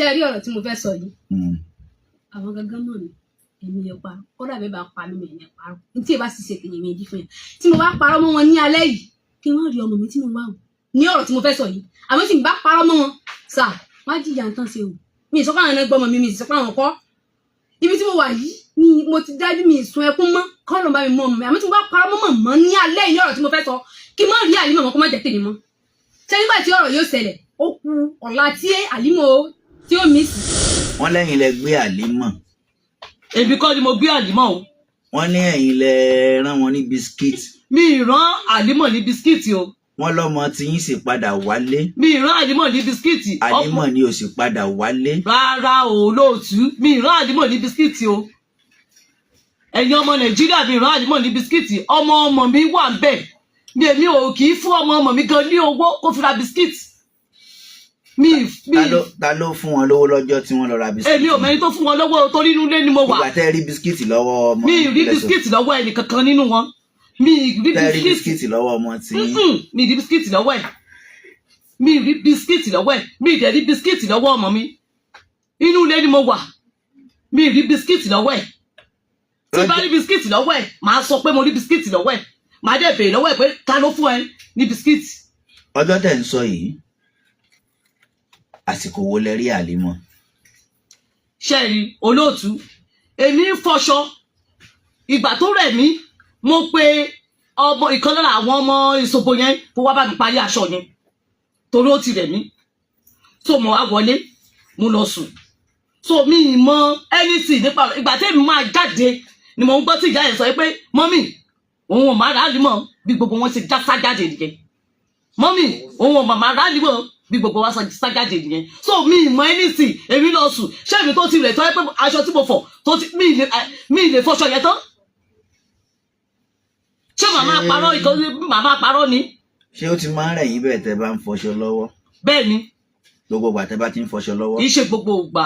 ṣé rí ọ̀rọ̀ tí mo fẹ́ sọ yìí àwọn gangan mọ̀ mi èmi yẹn pa kódà bẹ́ẹ̀ bá pa mí mi yẹn parọ́ tí ẹ bá sì ṣe tèmi mi di fún yẹn tí mo bá parọ́ mọ́ wọn ní alẹ́ yìí kí wọ́n rí ọmọ mi tí mo wá o ní ọ̀rọ̀ tí mo fẹ́ sọ yìí àmọ́ tí mo bá parọ́ mọ́ wọn sà wọ́n á jìyà nǹkan ṣe o mi ì sọ pé àwọn ẹgbẹ́ ọmọ mi mi ì sọ pé àwọn kọ́ ibi tí mo wà yìí ni mo ti dájú mi ì sun ẹkún mọ́ kọ́ ló ń bá mi mọ́ ọmọ mi àmọ́ tí mo bá parọ́ mọ́ mọ́ ní alẹ́ yìí ọ̀rọ̀ tí mo fẹ́ sọ kí mọ́ rí àlímọ̀ mọ́ kó má jẹ́ tèmi mọ́ ṣé nígbà tí ọ̀rọ̀ yóò ṣẹlẹ̀ ó ku ọ̀la tí àlímọ̀ tí ó mí sí. wọ́n lẹ́yìn lẹ gbé àlímọ̀. èmi kọ́ ni mo gbé àlímọ̀ o. wọ́n ní ẹ̀yin lẹ rán wọn ní bisikíìtì. mi ì rán àlímọ̀ ní bisikíìtì o. wọ́n lọ́mọ tí yín sì padà wálé. mi ì rán àlímọ̀ ní bisikíìtì. àlímọ̀ ni ò sì padà wálé. rárá o lóòtú mi ì rán àlímọ̀ ní bisikíìtì o. ẹ̀yin ọmọ nàìjíríà mi ì rán àlímọ̀ ní bisikíìtì ọmọ mi wà ń bẹ̀ mi èmi ò kì í fún ọmọ mi gan ní owó kó fi ra bisikíìtì. ta ló fún wọn lówó lọ́jọ́ tí wọ́n lọ ra bisikíìtì. èmi ò mẹ́ni tó fún wọn lọ́wọ́ torí inú ilé ni mo wà. ìgbà tẹ́ rí bisikíìtì lọ́wọ́ ọmọ. mi ì rí bisikíìtì lọ́wọ́ ẹnì kankan nínú wọn. mi ì rí bisikíìtì lọ́wọ́ ọmọ tí. mi ì rí bisikíìtì lọ́wọ́ ẹ̀. mi ì rí bisikíìtì lọ́wọ́ ẹ̀. mi ì dẹ̀ rí bisikíìtì lọ́wọ́ ọmọ mi. inú ilé ni mo wà. mi ì rí bisikíìtì lọ́wọ́ ẹ̀. tí bá rí bisikíìtì lọ́wọ́ ẹ̀ màá sọ pé mo rí bisikíìtì lọ́wọ́ ẹ̀. màá dẹ̀ béèrè lọ́wọ́ ẹ̀ pé ta ló fún ẹ ní bisikíìtì. ọjọ́ tẹ̀ ń sọ yìí àsìkò wo lẹ rí àlímọ̀. ṣẹ́ẹ̀rì olóòtú èmi ń fọṣọ ìgbà tó rẹ̀ mí mo pe ọmọ ìkan lára àwọn ọmọ ìṣòbò yẹn kó wá bá mi parí aṣọ yẹn torí ó ti rẹ̀ mí so mo wá wọlé mo lọ sùn so mi ì mọ anything nípa ìgbà tẹ́mi máa jáde ni mo ń gbọ́ tí ìyá yẹn sọ pé mọ́mì òun ò máa rà á límọ̀ bí gbogbo wọn ṣe já sájáde nìyẹn mọ́mì òun ò máa rà á límọ̀ bí gbogbo wa sájáde nìyẹn so mi ì mọ anything èmi lọ sùn ṣé èmi tó ti rẹ̀ tọ́ ẹ pé aṣọ tí mo fọ̀ tó ti mi ì lè fọṣọ yẹn tán ṣé màmá parọ́ ni. ṣé ó ti máa ń rẹ̀ yín bẹ́ẹ̀ tẹ́ bá ń fọṣọ lọ́wọ́. bẹ́ẹ̀ ni. gbogbo ìgbà tẹ́ bá ti ń fọṣọ lọ́wọ́. kì í ṣe gbogbo ìgbà.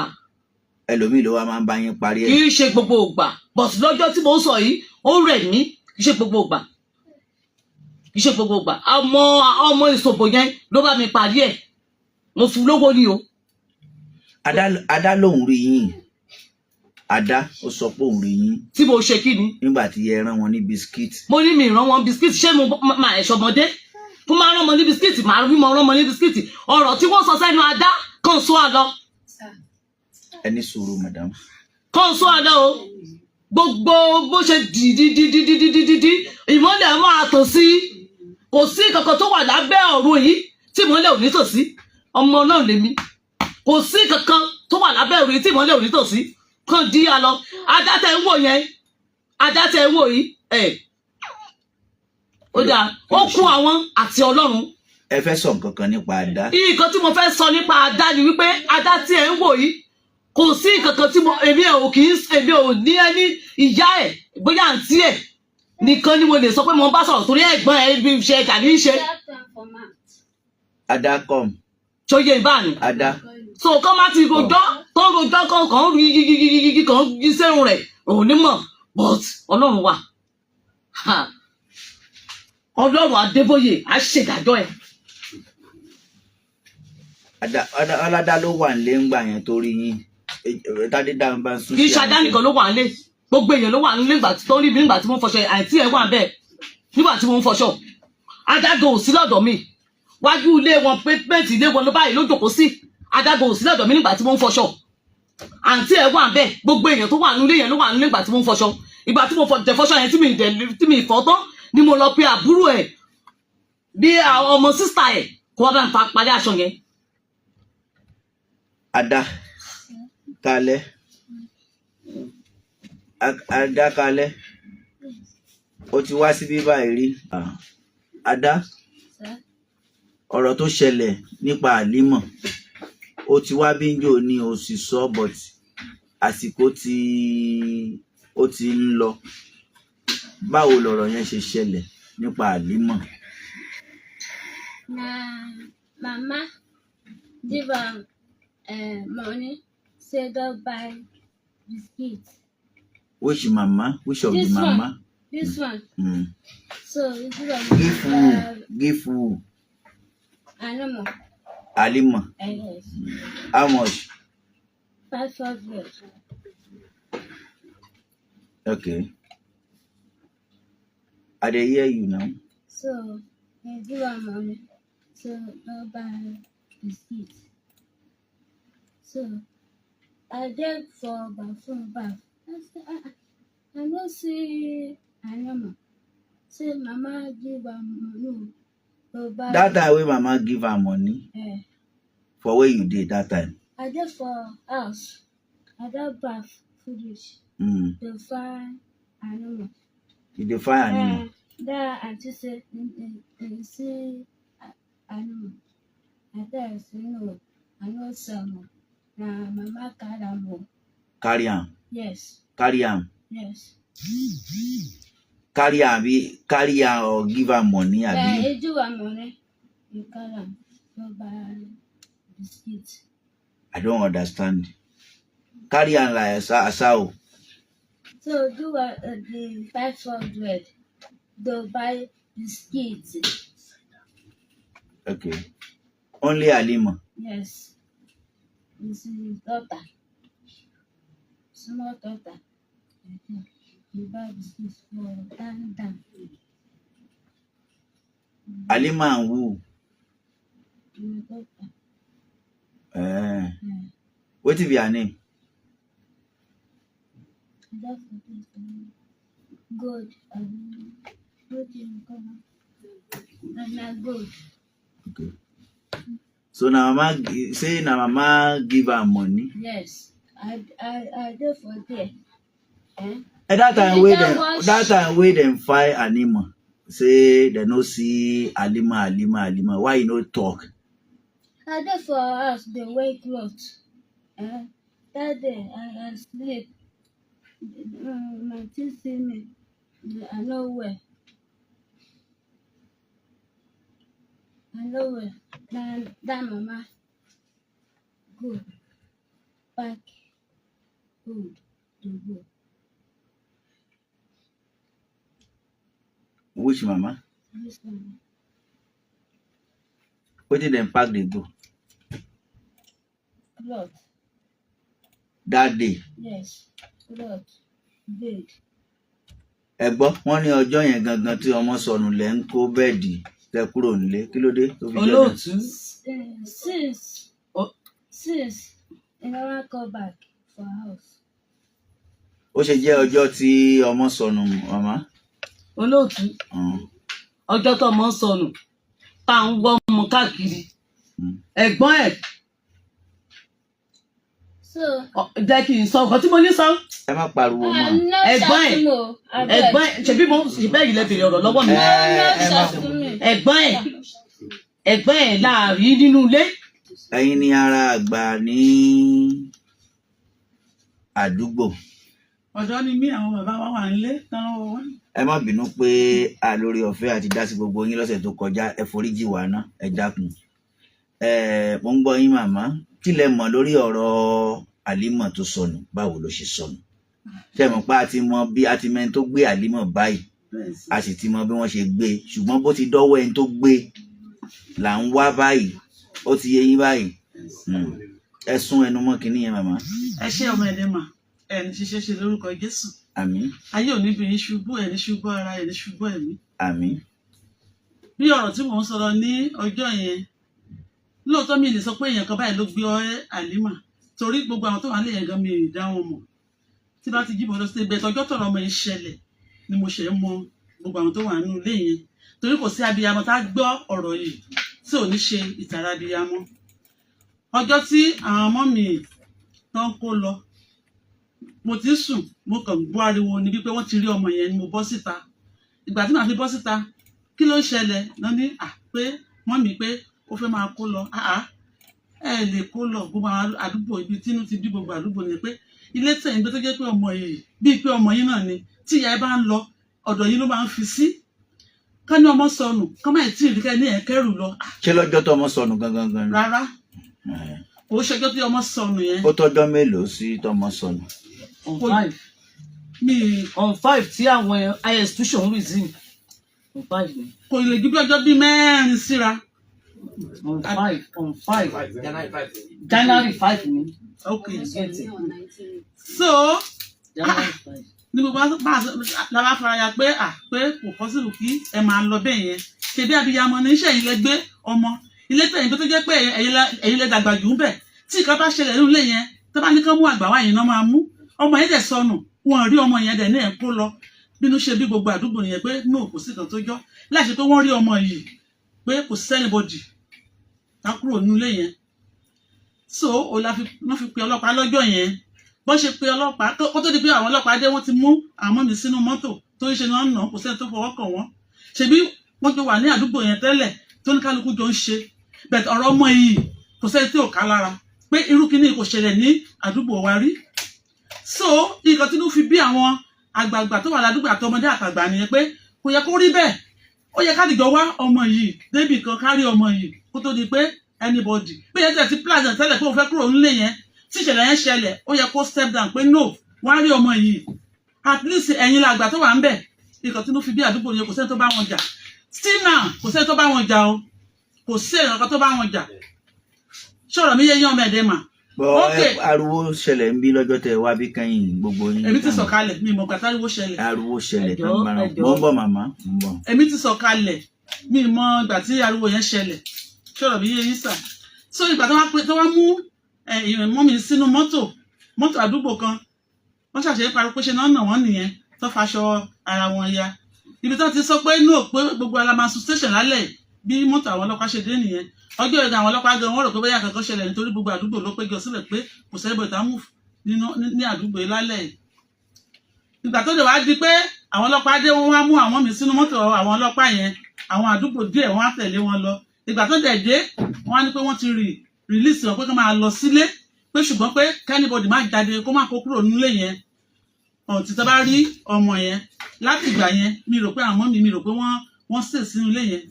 ẹlòmíì ló wá máa ń bá yín parí ẹ̀. kì í ṣe gbogbo ìgbà but lọ́jọ́ tí mo ń sọ yìí ó rẹ̀ mí kì í ṣe gbogbo ìgbà kì í ṣe gbogbo ìgbà ọmọ ìṣòbò yẹn ló bá mi parí ẹ̀ mo fún lówó ni o. Adá lòun rí yín Adá ó sọ pé òun rí yín. tí mo ṣe kí ni. nígbà tí ẹ rán wọn ní bisikíìtì. mo ní mi rán wọn bisikíìtì ṣé mo máa ẹ̀ṣọ́ ọmọdé fún máa rán wọn ní bisikíìtì máa rí mo rán wọn ní bisikíìtì ọ̀rọ̀ tí wọ́n sọ sẹ́nu Adá kàn sọ àlọ́. ẹ ní sùúrù madam. kàn sọ àlọ́ o gbogbo bó ṣe dìdìdìdìdìdìdì ìmọ́lẹ̀ máa tò sí kò sí kankan tó wà lábẹ́ ọ̀run yìí tí ìmọ́lẹ̀ ò ní tò sí ọmọ náà lèmi kò sí kankan tó wà lábẹ́ ọ̀run yìí tí ìmọ́lẹ̀ ò ní tò sí kàn dí a lọ Adá tẹ ń wò yẹn Adá tẹ ń wò yìí ó dáa ó kún àwọn àti Ọlọ́run. ẹ fẹ́ sọ nǹkan kan nípa Adá. nǹkan tí mo fẹ́ sọ nípa Adá ni wípé Adá tí ẹ ń wò yìí kò sí kankan tí èmi ò ní ẹni ìyá ẹ̀ bóyá àǹtí ẹ̀ nìkan ni mo lè sọ pé mo bá sọ̀rọ̀ torí ẹ̀gbọ́n ẹ̀ bí ṣe ẹ̀jà ní í ṣe. Adá come. ṣòye ìbáàní. Adá. so kọ́ má ti rojọ́ tó rojọ́ kan rí yíyíyíyí kan yí sẹ́rùn rẹ̀ òun ní mọ̀ but Ọlọ́run wà Ọlọ́run Adébóyè á ṣèdájọ́ ẹ̀. Adá ló wà nílé ńgbà yẹn torí yín tádé dáhùn bá ń sún sí. kì í ṣadá nìkan ló wà nílé gbogbo èèyàn ló wà nílé nígbà tó rí mi nígbà tí mo ń fọṣọ àìtí ẹ̀ wà bẹ́ẹ̀ nígbà tí mo ń fọṣọ Adágo ò sí lọ́dọ̀ mi wájú ilé wọn pẹ́ẹ́tì ilé wọn ló báyìí ló jókòó sí Adágo ò sí lọ́dọ̀ mi nígbà tí mo ń fọṣọ àǹtí ẹ̀ wà bẹ́ẹ̀ gbogbo èèyàn tó wà nílé yẹn ló wà nílé nígbà tí mo ń fọṣọ ìgbà tí mo fọṣọ yẹn tí mi fọ tán ni mo lọ pe àbúrò ẹ̀ bí ọmọ sísà ẹ̀ kó wá bá ń parí aṣọ yẹn. Adá kalẹ̀ Adá kalẹ̀ ó ti wá síbí báyìí rí. Adá ọ̀rọ̀ tó ṣẹlẹ̀ nípa àlímọ̀ ó ti wá bí njó ní o sì sọ but àsìkò ó ti ń lọ báwo lọ̀rọ̀ yẹn ṣe ṣẹlẹ̀ nípa àlímọ̀. Mama give money say go buy biscuit. Which mama? Which of this the mama? One. This one. So this one. Give who? Alimo. Alima. Yes. How much? 500. Okay. I dey hear you now. So I give her money to go buy biscuit. So I did for bathroom bath. I said, I don't see animal. Say mama give her money to buy. That time wey mama give her money, Eh, for where you did that time? I did for house. I did bath finish to find animal. You dey find animal. That auntie said, see animal. I tell her, say no, I know some. Now mama carry am. Carry am. Yes, Carry am. yes. Carry am or give am money Yeah, abi? you do am money. You carry am go buy biscuit. I don't understand. Carry am like asao. So do the 500 to buy biscuit. Okay. Only Halima. Yes, this is daughter, small daughter. You buy biscuit for Dan. Halima and who? My daughter. Eh. Yeah. Wetin be her name? That is good. Good in color. And na good. Okay. So na mama say na mama give her money. Yes, I do for there. Eh? And that time wey dem find Halima, say dem no see Halima. Why you no talk? I do for us the wear clothes. Eh? That day I sleep. My teeth see me. I know where. That mama go back food to go. Which mama? This one. Wetin dem pack dey go? Cloth. That day. Yes. Cloth. Bed. Ẹ gbọ́ wọ́n ní ọjọ́ yẹn gangan tí ọmọ sọnù lẹ́ ń kó bẹ́ẹ̀dì tẹ kúrò nílé kí ló dé tó fi jẹ́ bẹ́ẹ̀? Olóòtú. Since I never come back for house. Ó ṣe jẹ́ ọjọ́ tí ọmọ sọnù màmá. Olóòtú. Ọjọ́ tó ọmọ sọnù tá à ń wọ́ ọmọ káàkiri. Ẹ̀gbọ́n ẹ̀. So. Jẹ́ kí n sọ nǹkan tí mo ní sọ. Ẹ má pariwo mọ́. Ẹ̀gbọ́n ẹ̀ ṣebí yìí lẹ bèrè ọ̀rọ̀ lọ́wọ́ mi. Ẹ̀gbọ́n ẹ̀ láàrin nínú ilé. Ẹ̀yin ni ara àgbà ní àdúgbò. Ọ̀dọ́ ni mí àwọn bàbá wa wà nílé tán wọn. Ẹ má bínú pé àlórí ọ̀fẹ́ àti dá sí gbogbo yín lọ́sẹ̀ tó kọjá ẹ foríjì wá ná ẹ dákun. Mo ń gbọ́ yín màmá kí lẹ mọ̀ lórí ọ̀rọ̀ Halima tó sọnù báwo ló ṣe sọnù? Ṣé mọ̀ pé a ti mọ bí a ti mẹ́ni tó gbé Halima báyìí a sì ti mọ bí wọ́n ṣe gbé ṣùgbọ́n bó ti dọ́wọ́ ẹni tó gbé là ń wá báyìí ó ti yé yín báyìí. Ẹ sún ẹnu mọ́ kinní yẹn màmá. Ẹ ṣé ọmọ ẹ̀dẹ̀ mà ẹni ṣiṣẹ́ ṣe lórúkọ Jésù. Àmín. Ayé ò ní bí yín ṣubú ẹni ṣubú ara ẹni ṣubú ẹ̀mí. Àmín. Bí ọ̀rọ̀ tí mò ń sọ̀rọ̀ ní ọjọ́ yẹn lóòótọ́ mi lè sọ pé èèyàn kan báyìí ló gbé Halima torí gbogbo àwọn tó wà nílẹ̀ gan mi ò dá wọn mọ̀ tí bá ti jí bọ́ lọ sí ibẹ̀ tọjọ́ tọ̀rọ̀ ọmọ yẹn ṣẹlẹ̀ ni mo ṣe mọ gbogbo àwọn tó wà nínú ilé yẹn torí kò sí abiyamọ tá a gbọ́ ọ̀rọ̀ yìí tí ò ní ṣe ìtara abiyamọ. Ọjọ́ tí àwọn ọmọ mi tán kó lọ mo ti sùn mo kàn gbọ́ ariwo ni wípé wọ́n ti rí ọmọ yẹn ni mo bọ́ síta ìgbà tí màá fi bọ́ síta kí ló ń ṣẹlẹ̀ náà ní pé wọ́n mi pé ó fẹ́ máa kó lọ ẹ lè kó lọ gbogbo àwọn àdúgbò ibi tínú ti bí gbogbo àdúgbò ni pé ilé tẹ̀yìn gbé tó jẹ́ pé ọmọ yìí bíi pé ọmọ yìí náà ni tí ìyá ẹ bá ń lọ ọ̀dọ̀ yìí ló máa ń fi sí ká ní ọmọ sọnù ká má tí ì rí ká ní ẹ̀kẹ́rù lọ. Ṣé lọ́jọ́ tó ọmọ sọnù gangan gan ni? Rárá kò ṣẹjọ́ tí ọmọ sọnù yẹn. Ó tọ́jọ́ mélòó sí tọmọ sọnù? On 5 tí àwọn institution resume on 5 ni. Kò lè ju bí ọjọ́ bíi mẹ́rin síra. On 5 January 5 ni. okay get it. on 19. So ní gbogbo lábá faraya pé pé kò possible kí ẹ máa lọ bẹ́ẹ̀ yẹn ṣe bí abiyamọ ní iṣẹ́ yìí lẹ gbé ọmọ ilé tẹ̀yìn tó jẹ́ pé ẹ̀yin lẹ dàgbà jù ń bẹ̀ tí nǹkan bá ṣẹlẹ̀ nínú ilé yẹn tó bá ní kán mú àgbà wá yẹn náà máa mú ọmọ yẹn dẹ̀ sọnù wọn rí ọmọ yẹn dẹ̀ ní ẹ̀ kó lọ bínú ṣe bí gbogbo àdúgbò yẹn pé no kò sí kan tó jọ́ láì ṣe pé wọ́n rí ọmọ yìí pé kò sí anybody ká kúrò nínú ilé yẹn so wọ́n fi pe ọlọ́pàá lọ́jọ́ yẹn bọ́n ṣe pe ọlọ́pàá kó tó di pé àwọn ọlọ́pàá dé wọ́n ti mú àwọn mi sínú mọ́tò tó ń ṣe náà nà kò sẹ́ni tó fọwọ́ kàn wọ́n ṣebí wọ́n jọ wà ní àdúgbò yẹn tẹ́lẹ̀ tó ní kálukú jọ ń ṣe bẹ̀t ọ̀rọ̀ ọmọ yìí kò sẹ́ni tí ò ká lára pé irú kíní kò ṣẹlẹ̀ ní àdúgbò wa rí so nǹkan tí ló fi bí àwọn àgbààgbà tó wà ládùúgbò àtọmọdé àtàgbà nìyẹn pé kò yẹ kó rí bẹ́ẹ̀ ó yẹ kádìjọ wá ọmọ yìí débì kan kárí ọmọ yìí kó tó di pé anybody pé yẹn tẹ̀ sí plaza tẹ́lẹ̀ pé òun fẹ́ kúrò nílé yẹn tí ìṣẹ̀lẹ̀ yẹn ṣẹlẹ̀ ó yẹ kó step down pé no wọ́n á rí ọmọ yìí at least ẹ̀yin làgbà tó wà ń bẹ̀ nǹkan tí ló fi bí àdúgbò yẹn kò sẹ́ni tó bá wọn jà still now kò sẹ́ni tó bá wọn jà o kò sí èèyàn kan tó bá wọn jà ṣọ̀rọ̀ mi yé yán ọmọ ẹ̀dẹ̀ mà. bọ́ ariwo ṣẹlẹ̀ ń bí lọ́jọ́ tẹ wá bí kẹ́yìn gbogbo yín. èmi ti sọ̀kalẹ̀ mi mọ̀ gbàtà ariwo ṣẹlẹ̀. ariwo ṣẹlẹ̀ tán mara mo ń bọ̀ màmá mo ń bọ̀. èmi ti sọ̀kalẹ̀ mi mọ̀ ìgbà tí ariwo yẹn ṣẹlẹ̀ ṣọ̀rọ̀ mi yé yín sà so ìgbà tó wá mú mọ́ mi sínú mọ́tò àdúgbò kan wọ́n ṣàṣeyẹ pariwo pé ṣe náà nà wọ́n nìyẹn tó faṣọ ara wọn ya ibi tó ti sọ pé no pé gbogbo alamasu station lálẹ́ bí mọ́tò àwọn ọlọ́pàá ṣe dé nìyẹn ọjọ́ ìgbà àwọn ọlọ́pàá gan wọ́n rò pé bóyá kankan ṣẹlẹ̀ nítorí gbogbo àdúgbò ló péjọ sílẹ̀ pé kò sẹ́ni bọ̀tà mú ní àdúgbò yìí lálẹ́ yìí ìgbà tó dé wá di pé àwọn ọlọ́pàá dé wọ́n wá mú àwọn mi sínú mọ́tò àwọn ọlọ́pàá yẹn àwọn àdúgbò díẹ̀ wọ́n á tẹ̀lé wọn lọ ìgbà tó dẹ̀ dé wọ́n á ní pé wọ́n ti release wọn pé kí wọ́n máa lọ sílé pé ṣùgbọ́n pé kẹ́nìbọ̀dì má jáde kó má kó kúrò nílé yẹn ọ̀tí tó bá rí ọmọ yẹn láti ìgbà yẹn mi rò pé àwọn mi rò pé wọ́n sè sínú ilé yẹn.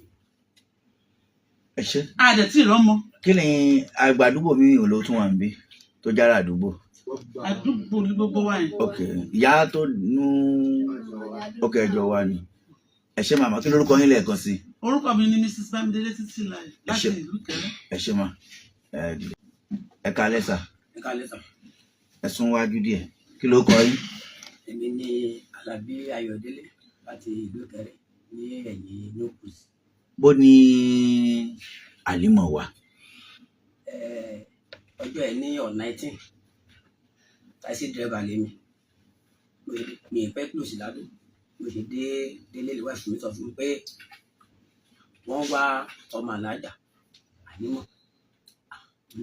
ẹ ṣe. a dẹ̀ tí ì rọ́mọ. kí ni àgbà àdúgbò mi ò ló tún wà níbí tó jára àdúgbò. àdúgbò ní gbogbo wa yẹn. ok ìyá tó nu ok ẹjọ wa ni ẹ ṣe màmá kí lórúkọ yín lẹ́ẹ̀kan sí. orúkọ mi ni Mrs. Bámidélé Títílayọ̀ láti ìlú Ìkẹrẹ. ẹ ṣe mà ẹ kálẹ́ sà. ẹ kálẹ́ sà. ẹ sún wájú díẹ̀ kí ló kọ yín. èmi ni Alábí Ayọ̀délé láti ìlú Ìkẹrẹ ní ẹ̀yìn nocus. bó ní àlímọ̀ wà. ọjọ́ ẹ̀ ní on 19 taxi driver lèmi mi ì pẹ́ close ládùn mo ṣe délé lè wá fún mi sọ fún mi pé wọ́n wá ọmọ alájà àlímọ̀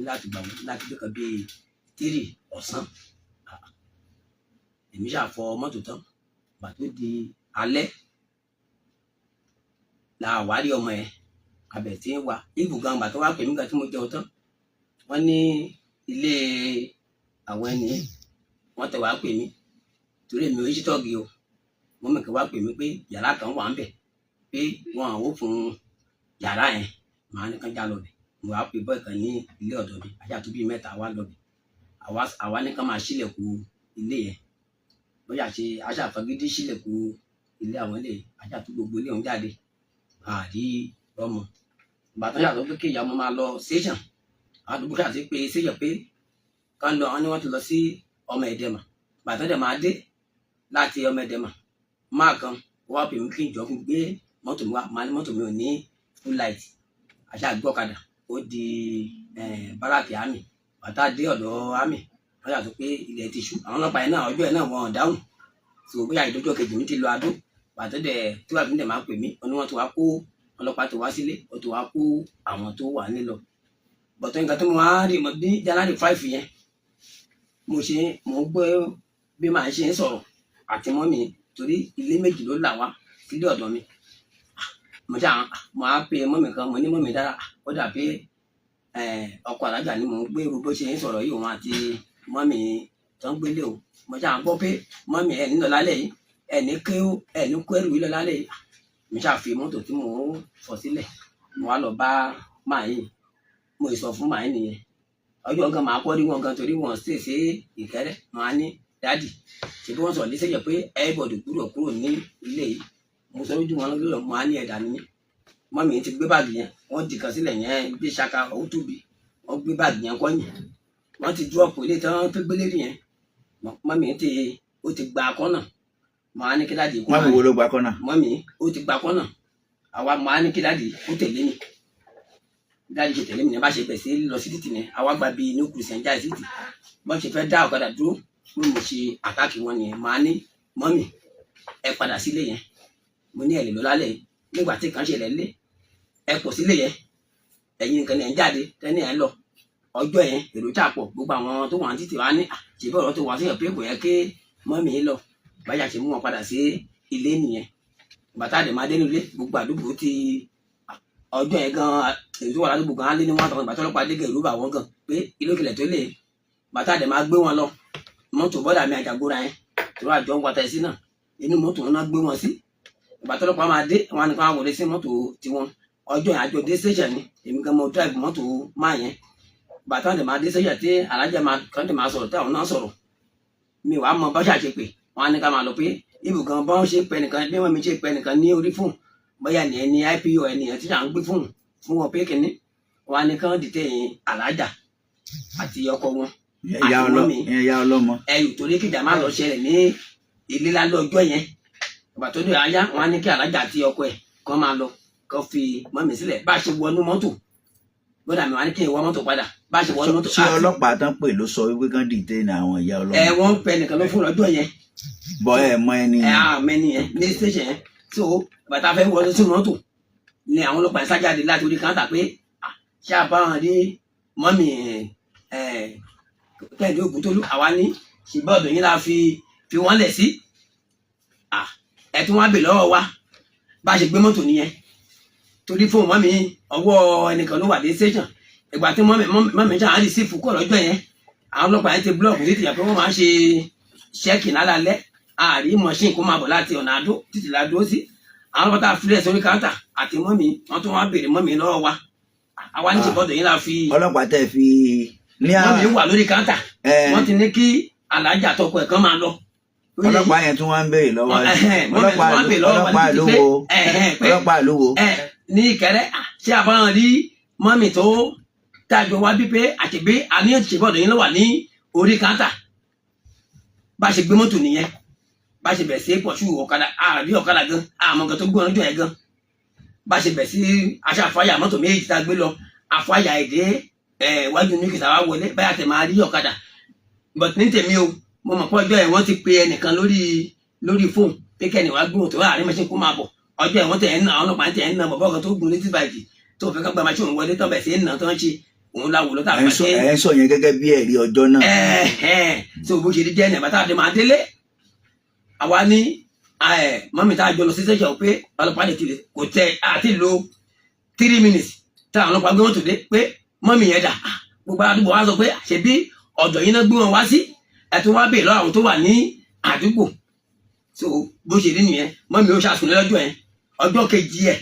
láti gbà wọn láti gbé kan bíi 3 ọ̀sán èmi ṣàfọ mọ́tò tán gbà tó di alẹ́ la wárí ọmọ ẹ̀ abẹ̀ tí ń wà ibùgàn gbà tó wá pè mí gbà tí mo jẹun tán wọ́n ní ilé àwọn ẹni wọ́n tẹ̀ wá pè mí torí èmi ò ṣí tọ́ọ̀gì o wọ́n mẹ̀kẹ́ wá pè mí pé yàrá kan wà ń bẹ̀ pé wọ́n àwọn ò fún yàrá yẹn màá ní kán já lọ bẹ̀ mo wá pè bọ́ ìkan ní ilé ọ̀dọ̀ mi ajá tó bíi 3 wá lọ bẹ̀ àwa ní kán máa ṣílẹ̀kùn ilé yẹn bóyá ṣe aṣàfagídí ṣílẹ̀kùn ilé àwọn ilé ajá tó gbogbo ilé òun jáde àrí ọmọ ìgbà tó yàtọ̀ pé kí ìyá ọmọ máa lọ station àdúgbò ṣàti pé station pé kán lọ wọn ni wọ́n ti lọ sí ọmọ ẹ̀dẹ̀mà ìgbà tó dẹ̀ máa dé láti ọmọ ẹ̀dẹ̀mà máa kan wọ́n pè mí kí n jọ fún gbé mọ́tò mi wá máa ní mọ́tò mi ò ní full light àṣà gbọ́kadà ó di báràkì àmì bàtà dé ọ̀dọ̀ àmì wọ́n yàtọ̀ pé ilẹ̀ ti ṣú àwọn ọlọ́pàá yẹn náà ọjọ́ yẹn náà wọ́n dáhùn tó bóyá ìdójọ́ kejì mi ti lọ adó bàtà dẹ̀ tí wàá fi dẹ̀ máa pè mí wọn ni wọ́n ti wá kó ọlọ́pàá tó wá sílé ó ti wá kó àwọn tó wà nílọ bọ̀tọ̀ nǹkan tó máa rí mọ́ bí January 5 yẹn mo gbọ́ bí màá ṣe ń sọ̀rọ̀ àti mọ́ mi torí ilé méjì ló là wá sílé ọ̀dọ̀ mi mo á pe mọ́ mi kan mo ní mọ́ mi dára ó dà pé ọkọ̀ alájà ni mo ń gbé irú bó ṣe ń sọ̀rọ̀ yìí òun àti mọ́ mi tó ń gbélé o mo ṣáà ń gbọ́ pé mọ́ mi ẹ̀ nílò lálẹ́ yìí ẹni kó ẹrù yìí lọ lálẹ́ yìí mi ṣáà fi mọ́tò tí mò ń fọ̀ sílẹ̀ mo wá lọ bá màá yìí mo sọ fún màá yìí nìyẹn ọjọ́ nǹkan máa kọ́ rí wọn gan torí wọn ṣe ṣe Ìkẹrẹ màá ní dádì ṣe bí wọ́n sọ léṣe pé everybody kúrò ní ilé yìí mo sọ lójú wọn lórí màá ní ẹ̀dá nìyẹn mọ́ mi ti gbé báàgì yẹn wọ́n di kan sílẹ̀ yẹn gbé ṣaka owó tóbi wọ́n gbé báàgì yẹn kọ́yìn wọ́n ti drop ilé tán tó gbélé rí yẹn mọ́mí ó ti gba kọ́nà màá ní kí dáàdì kó mọ́mí wo ló gba kọ́nà. mọ́mí ó ti gba kọ́nà àwa màá ní kí dáàdì kó tẹ̀lé mi dáàdì ṣe tẹ̀lé mi ní bá ṣe bẹ̀ sí lọ sí títì ní àwa gba bíi ní kùrìsì ẹ̀ńjà títì bọ́n ṣe fẹ́ dá ọ̀kadà dúró mo mọ̀ ṣe àtàkì wọn nìyẹn màá ní mọ́mí ẹ padà sílé yẹn mo ní ẹ lè lọ lálẹ́ nígbà tí kan ṣẹlẹ̀ lé ẹ pọ̀ sílé yẹn ẹ̀yin nǹkan ní ẹ̀ ń jáde tẹ́ni ẹ̀ ń lọ ọjọ́ yẹn èrò chàpọ̀ gbogbo àwọn tó wà ní títì wá ní ṣèbí ọ̀rọ̀ tó wà sí ẹ̀pẹ́ kò yẹ kí mọ́mí lọ báyà ṣe mú wọn padà sí ilé nìyẹn bàtà àdè máa dénú ilé gbogbo àdúgbò ti ọjọ́ yẹn gan èyí tó wà ládùúgbò gan á lé ní wọn àtàwọn ìbátọ́ ọlọ́pàá dégé ìlú bà wọ́n gan pé ilé òkèlè tó lè bàtà àdè máa gbé wọn lọ mọ́tò bọ́dà mi àjàgbóra yẹn tó wà jọ ń wata sí náà inú mọ́tò wọn náà gbé wọn sí ìbátọ́ ọlọ́pàá máa dé wọn nìkan á wọlé sí mọ́tò tiwọn ọjọ́ yẹn àjọ dé station ni èmi gan mo drive mọ́tò máa yẹn bàtà àdè máa dé station tí alájà kan tè máa sọ̀rọ̀ tí àwọn náà sọ̀rọ̀ mi wàá mọ bá ṣàṣe pé wọn á ní ká máa lọ pé ibùgàn bọ́n ṣe pẹ́ nìkan bí wọ́n mi ṣe pẹ́ nìkan ní orí fóònù bóyá ní ẹni ipo ẹnìyàn tí à ń gbé fóònù fún wọn pé kínní wọn á ní kán dìtẹ̀ alájà àti ọkọ wọn àti mọ́mí ìyá ọlọ́mọ. ẹyù torí kíjà má lọ ṣẹlẹ̀ ní ilé lálẹ́ ọjọ́ yẹn ìgbà tó dé ayá wọn á ní kí alájà àti ọkọ ẹ̀ kán máa lọ kán fi mọ́mí sílẹ̀ bá a ṣe wọnú mọ́tò bọ́dà mi wá ní kí n wọ mọ́tò padà bá a ṣe wọnú mọ́tò. ṣé ọlọ́pàá tán pè ló sọ wípé kán dìtẹ̀ ní àwọn ìyá ọlọ́mọ. wọ́n pẹ nìkan ló fún ọjọ́ yẹn bọ́ ẹ mọ ẹni mẹ́ni yẹn ní station yẹn so bàtà fẹ́ wọlé sí mọ́tò ni àwọn ọlọ́pàá ìsájáde láti orí káńtà pé ṣé àbáwọn rí mọ́mì Kẹ́hìndé Ògúntolú àwa ní ṣùgbọ́n ọ̀dọ̀ yín la fi wọ́n lẹ̀ sí ẹ tí wọ́n á bè lọ́wọ́ wa bá a ṣe gbé mọ́tò nìyẹn torí fóun mọ́mì ọwọ́ ẹnìkan ló wà dé station ìgbà tí mọ́mì ṣáà á rí sí fúkọ́ lọ́jọ́ yẹn àwọn ọlọ́pàá yẹn ti búlọ̀kù títí yà pé wọ́n máa ń ṣe ṣẹ́ẹ̀kì lálálẹ́ àárí machine kó máa bọ̀ láti ọ̀nà àdó títí ládó sí àwọn ọlọ́pàá tá a filẹ̀ sórí káńtà àti mọ́mì wọ́n tún wá béèrè mọ́mì lọ́wọ́ wa àwa ní ṣèbọ̀dọ̀ yín la fi ọlọ́pàá tẹ̀ fi ní mọ́mì wà lórí káńtà wọ́n ti ní kí alájà tọkọ ẹ̀ kan máa lọ. ọlọ́pàá yẹn tún wá ń béèrè lọ́wọ́ ọlọ́pàá ló wo. ní Ìkẹrẹ ṣé àbáwọn rí mọ́mì tó tájọ wá bí pé àtìgbé àníyàn ṣèbọ̀dọ̀ yín ló wà ní orí káńtà bá a ṣe gbé mọ́tò nìyẹn bá a ṣe bẹ̀ sí pọ̀ṣù ọ̀kadà àbí ọ̀kadà gan àmọ́ nǹkan tó gbé ọjọ́ yẹn gan bá a ṣe bẹ̀ sí aṣọ àfáyà mọ́tò méjì tá a gbé lọ àfáyà èdè wájú ní kìtà wá wọlé báyà tẹ̀ máa rí ọ̀kadà but ní tèmi o mo mọ̀ pé ọjọ́ yẹn wọ́n ti pe ẹnìkan lórí fóònù pé kẹ́ni wàá gbóhùn tó wà rí machine kó máa bọ̀ ọjọ́ yẹn wọ́n tẹ̀ ń nà àwọn ọlọ́pàá tẹ̀ ń nà bọ̀bọ̀ kan tó gùn létí báyìí tó fẹ́ ká gba machine wọlé tó bẹ̀ sí ń nà tó ń ṣe òun láwo ló tà pàṣẹ. ẹ sọ yẹn gẹ́gẹ́ bí ẹ̀rí ọjọ́ náà. so bó ṣe di jẹ́ ẹ̀nà bàtà àdé máa délé àwa ní mọ́mí tá a jọ lọ sí sẹ́ṣọ̀ pé ọlọ́pàá lè tilẹ̀ kò tẹ àti lo 3 minutes tá àwọn ọlọ́pàá gbé wọn tó dé pé mọ́mí yẹn dà gbogbo àdúgbò wa sọ pé ṣebí ọ̀dọ̀ yín náà gbé wọn wá sí ẹ̀tún wá bèèrè lọ́wọ́ àwọn tó wà ní àdúgbò so bó ṣe rí nìyẹn mọ́mí ó ṣàṣùn lọ́jọ́ yẹn ọjọ́ kejì ẹ̀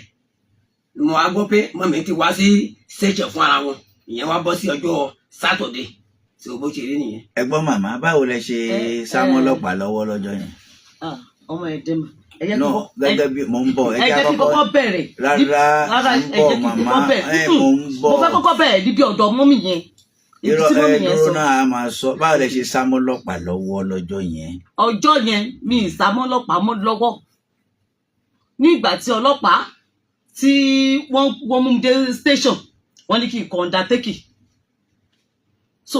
mo wá gbọ́ pé mọ́mí ti wá sí sẹ́ṣọ̀ fún ara wọn ìyẹn wá bọ́ sí ọjọ́ sátọ̀dé tí o bó ṣe rí nìyẹn. ẹ̀gbọ́n màmá báwo lẹ ṣe sámọ ọlọ́pàá lọ́wọ́ lọ́jọ́ yẹn. ọmọ ẹdẹ mà. no gẹ́gẹ́ bí mo ń bọ̀ ẹ jẹ́ kí kọ́kọ́ bẹ̀rẹ̀. rárá ń bọ̀ màmá mo ń bọ̀. mo fẹ́ kọ́kọ́ bẹ̀rẹ̀ níbi ọ̀dọ̀ mọ́mì yẹn. irọ́ ẹ̀dúró náà a máa sọ báwo lẹ ṣe sámọ ọlọ́pàá lọ́wọ́ lọ́jọ́ yẹn. ọjọ́ yẹn mi ì sámọ ọlọ́pàá mọ́ lọ́wọ́ ní ìgbà tí ọlọ́pàá tí wọ́n mú mi dé station wọ́n ní kí n kọ undertaking so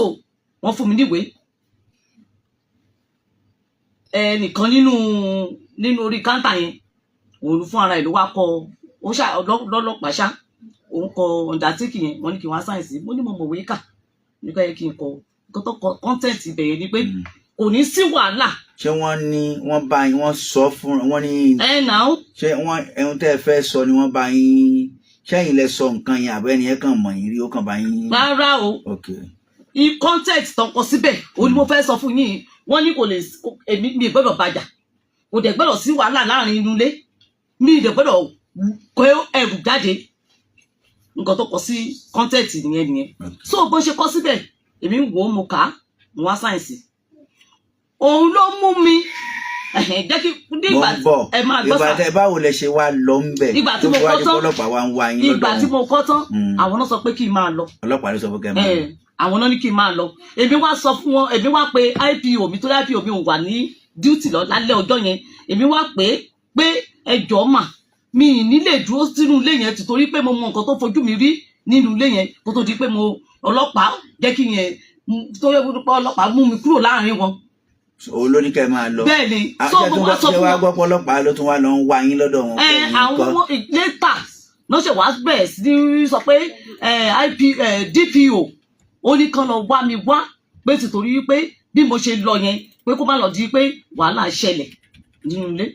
wọ́n fún mi níwèé ẹnìkan nínú orí káńtà yẹn òun fún ara ẹ̀ ló wá kọ ó ṣá lọ́lọ́pàá ṣá òun kọ undertaking yẹn wọ́n ní kí n wá sáyẹ̀nsì mo ní mo mọ̀wé kà nígbà yẹn kí n kọ nǹkan tó kọ content ibẹ̀yẹ ni pé kò ní sí wàhálà. ṣé wọ́n bá yín wọ́n sọ fún wọn ní. náà. ṣé ẹ̀hún tẹ́ ẹ fẹ́ sọ ni wọ́n bá yín ṣẹ́yìn lẹ sọ nǹkan yẹn àbẹ́ni ẹ kàn mọ̀ yín rí ó kàn bá yín. rárá o context tọkọ síbẹ̀ o ní mo fẹ́ sọ fún yín wọ́n ní kò lè èmi mi gbọ́dọ̀ bàjà kò dẹ̀ gbọ́dọ̀ sí wàhálà láàrin inú ilé mi dẹ̀ gbọ́dọ̀ kó ẹrù jáde nǹkan tó kọ sí context nìyẹn so bó ṣe kọ síbẹ̀ èmi ń wò ó mo kà á mo wá sáyẹ̀nsì òun ló mú mi jẹ́ kí nígbà ẹ máa gbọ́ sá. ìgbà báwo lẹ ṣe wá lọ ń bẹ̀ tó fi wá di ọlọ́pàá wá ń wá yín lọ́dọ̀ wọn. ìgbà tí mo kọ́ tán àwọn náà sọ pé kí n máa lọ. ọlọ́pàá ló sọ pé kẹ́ ẹ máa lọ. àwọn náà ní kí n máa lọ èmi wá sọ fún wọn èmi wá pé IPO mi tó IPO mi ò wà ní duty lọ lálẹ́ ọjọ́ yẹn èmi wá pé ẹjọ́ mà mi ì ní lè dúró sínú ilé yẹn títorí pé mo mọ nǹkan tó fojú mi rí nínú ilé yẹn kó tó di pé mo ọlọ́pàá jẹ́ kí yẹn tó yẹ kó ọlọ́pàá mú mi kúrò láàrin wọn. olórí kẹ́ máa lọ. bẹ́ẹ̀ ni so mo wá sọ fún wọn. gbọ́ pé ọlọ́pàá ló tún wá lọ ń wá yín lọ́dọ̀ wọn. àwọn later náà ṣe wá bẹ̀rẹ̀ sí sọ pé DPO ó ní kán lọ wá mi wá pé títorí pé bí mo ṣe lọ yẹn pé kó má lọ di pé wàhálà ṣẹlẹ̀ nínú ilé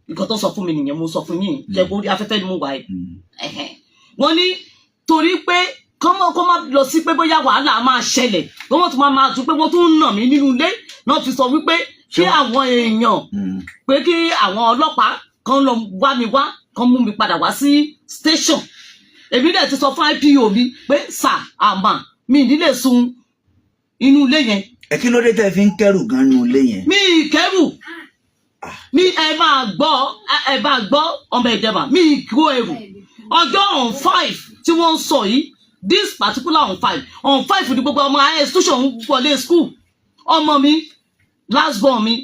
nǹkan tó sọ fún mi nìyẹn mo sọ fún yín jẹ́ kó rí afẹ́fẹ́ ni mo wà yìí wọ́n ní torí pé kó má lọ sí pé bóyá wàhálà máa ṣẹlẹ̀ kó wọ́n tún máa tún pé wọ́n tún ń nà mí nínú ilé náà fi sọ wípé kí àwọn èèyàn pé kí àwọn ọlọ́pàá kan lọ wá mi wá kan mú mi padà wá sí station èmi dẹ̀ ti sọ fún IPO mi pé àmà mi ní lè sun inú ilé yẹn. ẹ kí ló dé tẹ́ fi ń kẹ́rù gan nínú ilé yẹn. mi kẹ́rù mi ẹ máa gbọ́ ọmọ ìjẹba mi kó ẹrù ọjọ́ on 5 tí wọ́n ń sọ yìí this particular on 5 ní gbogbo ọmọ higher institution wọlé school ọmọ mi last born mi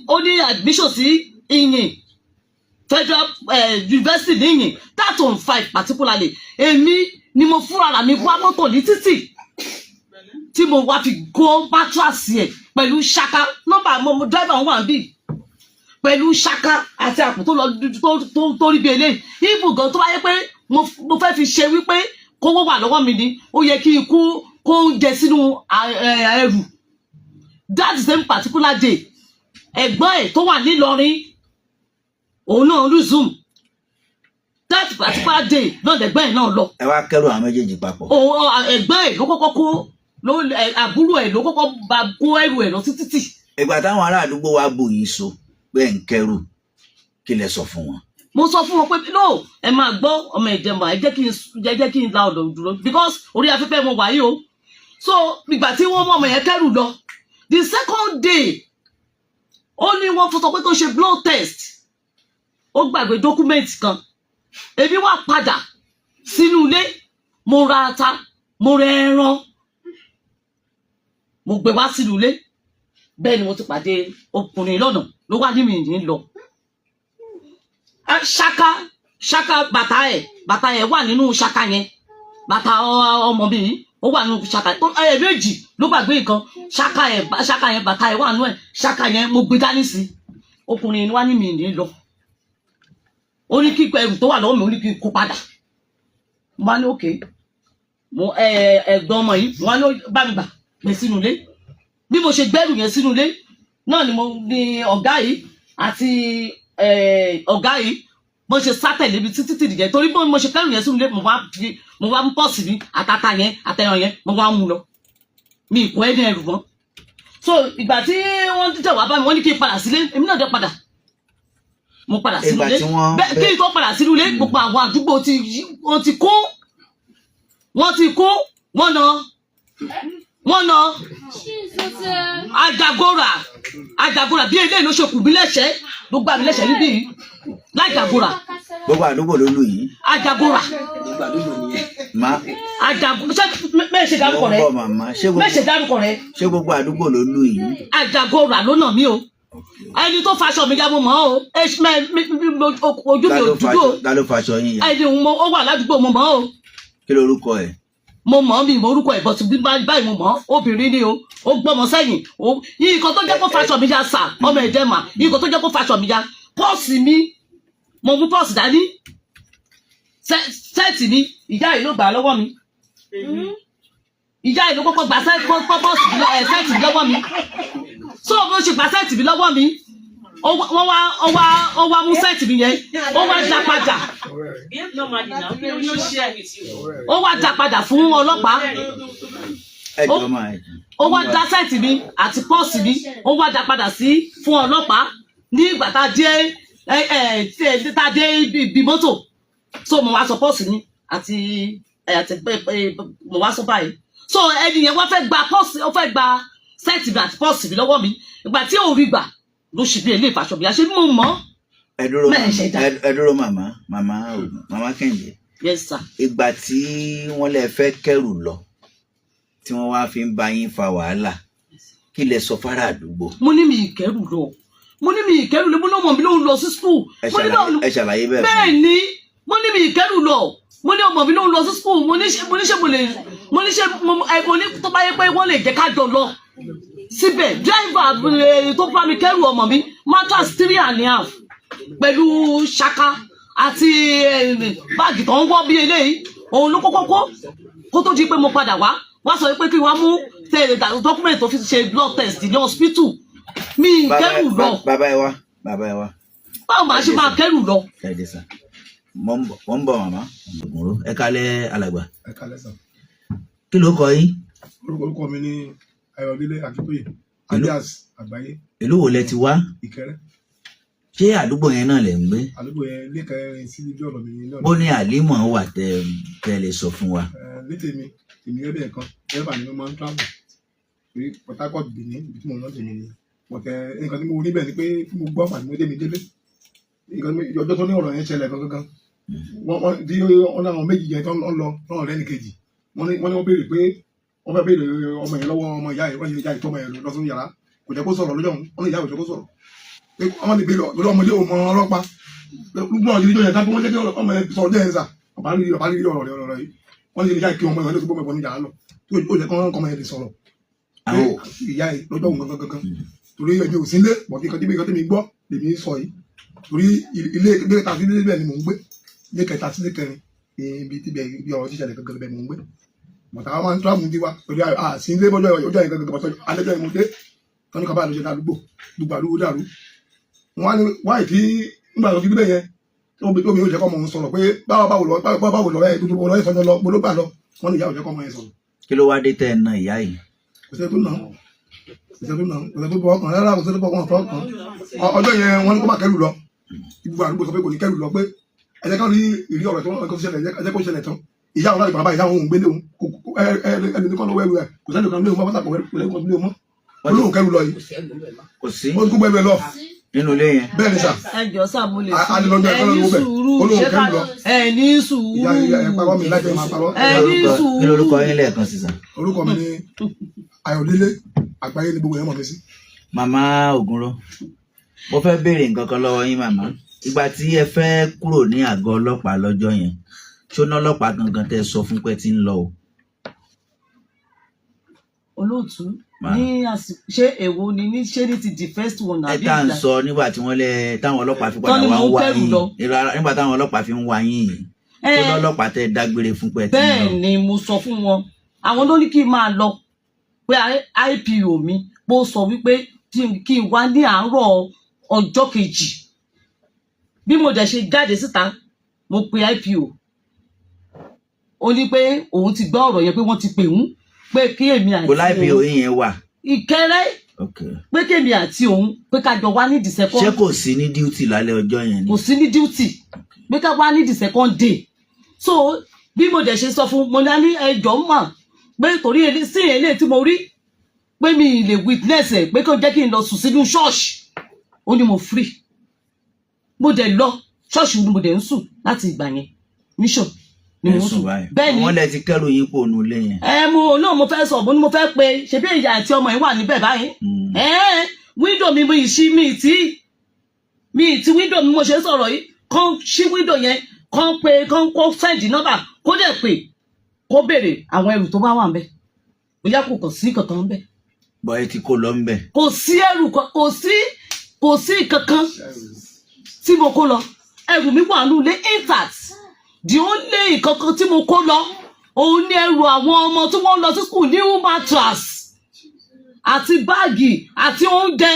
ó ní admission sí Ìyìn Federal University ní Ìyìn that on 5 particularly èmi ni mo fúnra mi wá mọ́tò ní títì tí mo wá fi go mattress ẹ̀ pẹ̀lú ṣaka nọ́mbà mo driver wà bí pẹ̀lú ṣaka àti àpò tó lọ tó rí bí eléyìí ibù gan tó wáyé pé mo fẹ́ fi ṣe wípé kówó wà lọ́wọ́ mi ni ó yẹ kí n kó jẹ sínú ẹrù that same particular day ẹ̀gbọ́n ẹ̀ tó wà nílọrin òun náà resume that particular day náà lẹ́gbọ́n ẹ̀ náà lọ. ẹ wá kẹ́rù àwọn méjèèjì papọ̀. ẹ̀gbọ́n ẹ̀ ló kọ́kọ́ kó àbúrò ẹ̀ ló kọ́kọ́ bá kó ẹrù ẹ̀ lọ sí títì. ìgbà táwọn ará àdúgbò wa bù yín so pé ń kẹ́rù kí lẹ sọ fún wọn. mo sọ fún wọn pé no ẹ máa gbọ́ ọmọ ìjẹmọ ẹ jẹ́ kí n la ọ̀dọ̀ dúró because orí afẹ́fẹ́ mo wà yìí o so ìgbà tí wọ́n mọ ọmọ yẹn kẹ́rù lọ the second day ó ní wọ́n fọsọ pé tó ṣe blood test ó gbàgbé document kan èmi wá padà sínú ilé mo ra ata mo rẹ ẹran mo gbé wá sínú ilé bẹ́ẹ̀ ni mo ti pàdé ọkùnrin lọ́nà ló wá ní mi ní lọ ṣaka bàtà ẹ̀ wà nínú ṣaka yẹn bàtà ọmọ mi ó wà nínú ṣaka méjì ló gbàgbé nǹkan ṣaka yẹn bàtà ẹ̀ wà nínú ẹ̀ ṣaka yẹn mo gbé dání sí ọkùnrin wá ní mi ní lọ ó ní kí ẹrù tó wà lọ́wọ́ mi ó ní kí n kó padà mo bá ní òkè mo ẹ̀gbọ́n ọmọ yìí mo wá ní bá mi gbà pé sínú ilé bí mo ṣe gbẹ́rù yẹn sínú ilé náà ni mo ní ọ̀gá yìí àti ọ̀gá yìí mo ṣe sátẹ̀lé ibi títí nìyẹn torí bó mo ṣe kẹ́rù yẹn sínú ilé mo wá ń pọ̀ sí mi àtàtà yẹn àtẹ̀yàn yẹn mo wá ń mú lọ mi ìkó ẹni ẹrù mọ́ so ìgbà tí wọ́n tẹ̀ wá bá mi wọ́n ní kí n padà sílé èmi náà dé padà mo padà sínú ilé kí n tó padà sínú ilé gbogbo àwọn àdúgbò wọ́n ti kó wọ́n na àjàgòrà bí eléyìí ló ṣe kù mí lẹ́sẹ̀ ló gbà mí lẹ́sẹ̀ níbí yìí lájàgòrà. gbogbo àdúgbò ló lù yìí. àjàgòrà. gbogbo àdúgbò nìyẹn. má. àjàgòrà ṣé mẹ́ẹ̀ ṣe dárúkọ rẹ. mẹ́ẹ̀ ṣe dárúkọ rẹ. ṣé gbogbo àdúgbò ló lù yìí. àjàgòrà ló nà mí o ẹni tó faṣọ mi já mo mọ̀ o ojú mi ò dúró o. ta ló faṣọ yín yẹn. ẹni ó wà ládùúgbò mo mọ̀ o. kí lorúkọ ẹ̀. mo mọ̀ mi mo orúkọ ẹ̀ bọ̀tù báyìí mo mọ̀ obìnrin ni o ó gbọ́mọ sẹ́yìn nǹkan tó jẹ́ kó faṣọ mi já sà ọmọ ẹ̀jẹ̀ mà nǹkan tó jẹ́ kó faṣọ mi já pọ́ọ̀sì mi mo mú pọ́ọ̀sì dání sẹ́ẹ̀tì mi ìyá yìí ló gbà lọ́wọ́ mi ìyá yìí ló kọ́kọ́ gbà sẹ́ẹ̀tì mi lọ́wọ́ mi so mo ṣe gbà sẹ́ẹ̀tì mi lọ́wọ́ mi ó wá mú sẹ́ẹ̀tì mi yẹn ó wá dá padà ó wá dá padà fún ọlọ́pàá ó wá dá sẹ́ẹ̀tì mi àti pọ́ọ̀sì mi ó wá dá padà sí fún ọlọ́pàá ní ìgbà tá a dé ibi mọ́tò so mo wá sọ pọ́ọ̀sì mi àti mo wá sọ báyìí so ẹni yẹn wá fẹ́ gba pọ́ọ̀sì ó fẹ́ gba sẹ́ẹ̀tì mi àti pọ́ọ̀sì mi lọ́wọ́ mi ìgbà tí ò rí gbà ló ṣe bí ilé ìfàṣọ bí a ṣe mú mọ́. ẹ dúró màmá Kẹ́hìndé. Yes sir. ìgbà tí wọ́n lè fẹ́ kẹ́rù lọ tí wọ́n wá fi ń bá yín fa wàhálà kí lẹ sọ fárá àdúgbò. mo ní mi ìkẹ́rù lọ mo ní mi ìkẹ́rù lọ mo náà mọ̀ mi lóun lọ sí school. ẹ ṣàlàyé bẹ́ẹ̀ fún mi. bẹ́ẹ̀ ni mo ní mi ìkẹ́rù lọ mo ní ọmọ mi lóun lọ sí school mo ní ṣe mo lè mo ní ṣe mo ní tó bá yẹ pé wọ́n lè jẹ́ ká jọ lọ síbẹ̀ driver tó bá mi kẹ́rù ọmọ mi matters 3.5 pẹ̀lú ṣaka àti báàgì tó ń wọ́ bí eléyìí òun ló kó tó di pé mo padà wá sọ pé kí wọ́n mú document tó fi ṣe blood test ní hospital mi kẹ́rù lọ. bàbá ẹ wá. báwo máa ṣe máa kẹ́rù lọ. wọ́n ń bọ̀ màmá Ògúnró ẹ kálẹ́ alàgbà. ẹ kálẹ́ sà. kí ló kọ yín. orúkọ mi ní Ayọ̀délé Akíntóyè alias Àgbáyé. ìlú wo lẹ ti wá. Ìkẹrẹ. ṣé àdúgbò yẹn náà lẹ ń gbé. àdúgbò yẹn ilé kẹrin sí ibi ọ̀nà mi náà. ó ní àlímọ̀ wà tẹ lè sọ fún wa. létèmi èmi gẹ́gẹ́ bẹ́ẹ̀ kan dẹ́rẹ́bà ni mo máa ń travel pé Port Harcourt Benin ibi tí mo lọ́ọ́ tèmi ni pọ̀tẹ́ nǹkan tí mo rí bẹ́ẹ̀ ni pé tí mo gbọ́ pàdé mo dé mi délé ọjọ́ tó ní ọ̀rọ̀ yẹn ṣẹlẹ̀ gangan wọ́n láwọn méjì yẹn tó ń lọ náà lẹ́nu kejì wọ́n ní wọ́n béèrè pé wọ́n fẹ́ béèrè ọmọ yẹn lọ́wọ́ ọmọ ìyá yẹn wọ́n yẹ ìyá yẹn tó ọmọ yẹn lọ sínú yàrá kò jẹ́ kó sọ̀rọ̀ lọ́jọ́ wọ́n ní ìyá yẹn kò jẹ́ kó sọ̀rọ̀ pé wọ́n lè béèrè lọ́wọ́ ọmọdé ọmọ ọlọ́pàá gbogbo ọ̀rọ̀ yìí yẹn tán wọ́n jẹ́ kí ọmọ yẹn sọ̀rọ̀ dẹ́yẹn sà ọ̀bá rí ọ̀rọ̀ yìí wọ́n ní ìyá yẹn kí ọmọ yẹn lọ́sọ̀ gbọ́mọ̀ ní yàrá lọ tó jẹ́ kí ọmọ yẹn lè sọ̀rọ̀ pé ìyá yẹn lọ́jọ́ òun gangan torí ẹbí òsínlé bọ̀ kí nǹkan tí mi gbọ́ lèmi sọ yìí torí ilé kẹta sí ilé bẹ́ẹ̀ ni mò ń gbé ilé kẹta sí ilé kẹrin ibi ọ̀rọ̀ tíṣẹ̀lẹ̀ gangan bẹ́ẹ̀ ni mò ń gbé bọ̀tà àwọn máa ń tíráàmù ti wá torí àsìn ilé bọ́jọ́ ọjọ́ yẹn gangan bọ̀tọ̀ alẹ́jọ́ yẹn mo dé tọ́ni kaba ló ṣe dàrúgbò gbogbo àdúgbò dàrú wọn á ní wáyé tí nígbà tó fi gbé yẹn tó mi ò jẹ́ kọ́ mọ̀ ń sọ̀rọ̀ pé báwo lọ ẹ̀ gbogbo lọ́yẹ̀ sọ́jọ́ lọ gbogbo gbà lọ wọn ní ìyá ò jẹ́ kọ́ mọ̀ yẹn sọ̀rọ̀. kí ló wá dé tẹ́ ẹ na ìyá yìí. kò sẹ́ tó nà kò sẹ́ tó bọ̀ ọkàn rárá kò sẹ́ tó bọ̀ ọkàn ọjọ́ yẹn wọn ní kó má kẹ́rù lọ gbogbo àdúgbò sọ pé kò ní kẹ́rù lọ pé ẹ̀jẹ̀ kan rí ìrí ọ̀rọ̀ tó ń ṣẹlẹ̀ ẹ̀jẹ̀ kó ṣẹlẹ̀ tán ìyá òun láti bàbá ìyá òun gbélé òun ẹni nìkan ló wẹ̀rù ẹ̀ kò sẹ́ni kan lé òun pátá kò lẹ́kọ̀ọ́ lé òun mọ́ olóhùn kẹ́rù lọ yìí kò sí ó gbogbo ẹgbẹ́ lọ nínú ilé yẹn. bẹ́ẹ̀ ni sà ẹ jọ sá mo lè ẹni sùúrù olóhùn kẹ́rù lọ ẹni sùúrù ìyá ẹ̀ parọ́ mi láti máa parọ́ ẹni sùúrù. kí lorúkọ yín lẹ́ẹ̀kan sí sà. orúkọ mi ní Ayọ̀délé Àgbáyé ní gbogbo yẹn mọ̀ mi sí. màmá Ògúnró mo fẹ́ béèrè nǹkan kan lọ́wọ́ yín màmá ìgbà tí ẹ fẹ́ kúrò ní àgọ́ ọlọ́pàá lọ́jọ́ yẹn ṣóná ọlọ́pàá gangan tẹ́ sọ fún pé tí ń lọ o. olóòtú ní àsìkò ṣé èwo ni ní ṣé ní ti the first one ẹ tá à ń sọ nígbà tí wọ́n táwọn ọlọ́pàá fi padà wá ń wá yín nígbà táwọn ọlọ́pàá fi ń wá yín yìí ṣóná ọlọ́pàá tẹ́ dágbére fún pé tí ń lọ. bẹ́ẹ̀ ni mo sọ fún wọn àwọn ló ní kí n máa lọ pé IPO mi bó sọ wípé kí n wá ní àárọ̀ ọjọ́ kejì bí mo dẹ̀ ṣe jáde síta mo pe IPO ó ní pé òun ti gbọ́ ọ̀rọ̀ yẹn pé wọ́n ti pè ń pé kí èmi àti òun. bọ́lá IPO yẹn wà. Ìkẹrẹ pé kí èmi àti òun pé ká jọ wá ní the second. ṣé kò sí ní duty lálẹ́ ọjọ́ yẹn ni. kò sí ní duty pé ká wá ní the second day so bí mo dẹ̀ ṣe sọ fún mo ní ẹjọ́ mà pé torí sí eléyìí tí mo rí pé mi lè witness ẹ̀ pé kí ó jẹ́ kí n lọ sùn sínú ṣọ́ọ̀ṣì ó ní mo free mo dẹ̀ lọ ṣọ́ọ̀ṣì ni mo dẹ̀ ń sùn láti ìgbà yẹn mission ni mo sùn bẹ́ẹ̀ ni wọ́n lẹ ti kẹ́rù yín pò nù lé yẹn. mo náà mo fẹ́ sọ mo fẹ́ pe ṣebí ìyá àti ọmọ yìí wà níbẹ̀ báyìí window mi ti window mi mo ṣe sọ̀rọ̀ yìí kàn ṣí window yẹn kàn pe kàn kó send number kó dẹ̀ pé kó béèrè àwọn ẹrù tó bá wà ńbẹ̀ bóyá kò kàn sí kankan ńbẹ̀. bọ́ ẹ ti kó lọ ńbẹ̀. kò sí ẹrù kò sí kankan tí mo kó lọ ẹrù mi wà nílé intact the only kankan tí mo kó lọ òun ní ẹrù àwọn ọmọ tí wọ́n lọ sí school new mattress àti báàgì àti oúnjẹ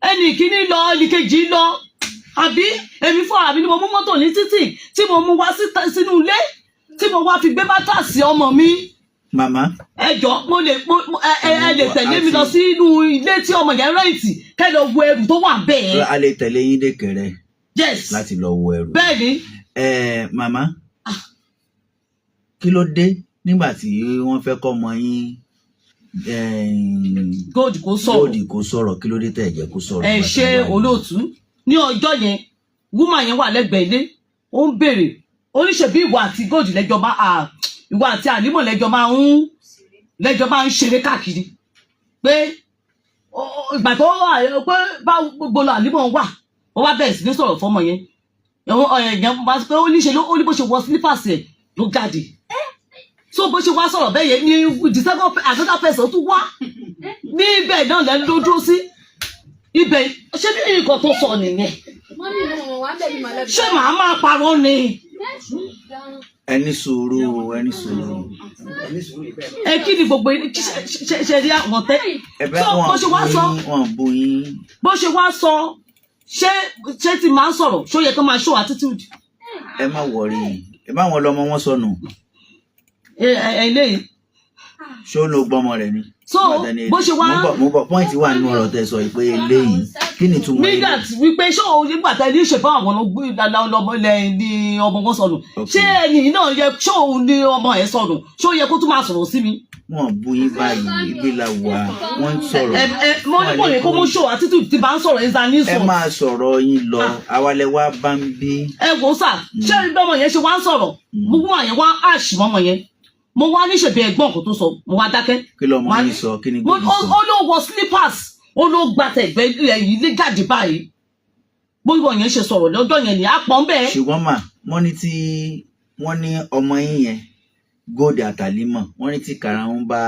ẹnì kíní lọ ẹnì kejì lọ àbí èmi fúnra mi ni mo mú mọ́tò ní títì tí mo mú wá sínú ilé tí mo wá fi gbé mattress ọmọ mi. màmá. ẹ jọ mo lè tẹ̀lé mi lọ sínú ilé tí ọmọ yẹn rẹ̀ǹtì kẹ́ lọ wo ẹrù tó wà bẹ́ẹ̀. a lè tẹ̀lé yín dé Ìkẹrẹ. yes láti lọ wo ẹrù. bẹ́ẹ̀ni. màmá kí ló dé nígbà tí wọ́n fẹ́ kọ́ ọmọ yín Gold kó sọ̀rọ̀ kí ló dé tẹ̀ jẹ́ kó sọ̀rọ̀. ẹ ṣe olóòtú ní ọjọ́ yẹn woman yẹn wà lẹ́gbẹ̀ẹ́ ilé ó ń béèrè oníṣẹ́ bí ìwà àti Gold lẹ́jọ́ máa ìwà àti ànímọ̀ lẹ́jọ́ máa ń lẹ́jọ́ máa ń ṣeré káàkiri pé ìgbà tó wà pé bá gbogbo lọ àlímọ̀ wà ó wá bẹ̀rẹ̀ sí ní sọ̀rọ̀ fọ́mọ yẹn ẹ̀yàn bá pé ó ní ṣe ó ní bó ṣe wọ slippers ẹ̀ ló jáde so bó ṣe wá sọ̀rọ̀ bẹ́ẹ̀ yẹn ní the second another person tún wá ní ibẹ̀ náà lẹ́nu ló dúró sí ibẹ̀ ṣé bí nǹkan tó sọ nìyẹn ṣé màá máa parọ́ ni. ẹni sùúrù ẹ kí ni gbogbo ṣe rí àwọn tẹ so bó ṣe wá sọ bó ṣe wá sọ ṣé tí máa ń sọ̀rọ̀ ṣó yẹ kó máa show attitude. ẹ má wọrí ẹ má wọn lọmọ wọn sọnù. eléyìí. ṣé ó lo gbọmọ rẹ ni. so bó ṣe wá. mo bọ pọ́ìntì wà nínú ọ̀rọ̀ tẹ sọ pé eléyìí kí ni túmọ̀ yìí. nígbà wípé ṣé òun nígbà tẹ ní ìṣèpá àwọn ọmọ ilẹ̀ ní ọmọ wọn sọnù ṣé ẹni náà yẹ ṣé òun ní ọmọ ẹ sọnù ṣé ó yẹ kó tún máa sọ̀rọ̀ sí mi. wọn bú yín báyìí ibi la wà wọn ń sọ̀rọ̀. mo ní kò ní kó mú show attitude tí bá ń sọ̀rọ̀ ẹ̀zá ní sọ. ẹ máa sọ̀rọ̀ yín lọ awalẹ̀ wa bá ń bí. ẹ wò ó sà ṣé ibi ọmọ yẹn ṣe wá ń sọ̀rọ̀ gbogbo àyẹn wá àṣì mọ́mọ yẹn mo wá ní ṣèbí ẹ̀gbọ́n kò tó sọ mo wá dákẹ́. kí ló mọ ní sọ kí ni gbogbo sọ. ó ló wọ slippers ó ló gbàtẹ ẹgbẹ́ yìí lé jáde báyìí gbogbo yẹn ṣe sọ̀rọ̀ lọ́jọ́ yẹn ní àpọ̀ ń bẹ́ẹ̀. ṣùgbọ́n mà wọ́n ní tí wọ́n ní ọmọ yín yẹn Gold àtàlímọ̀ wọ́n ní tí karahun bá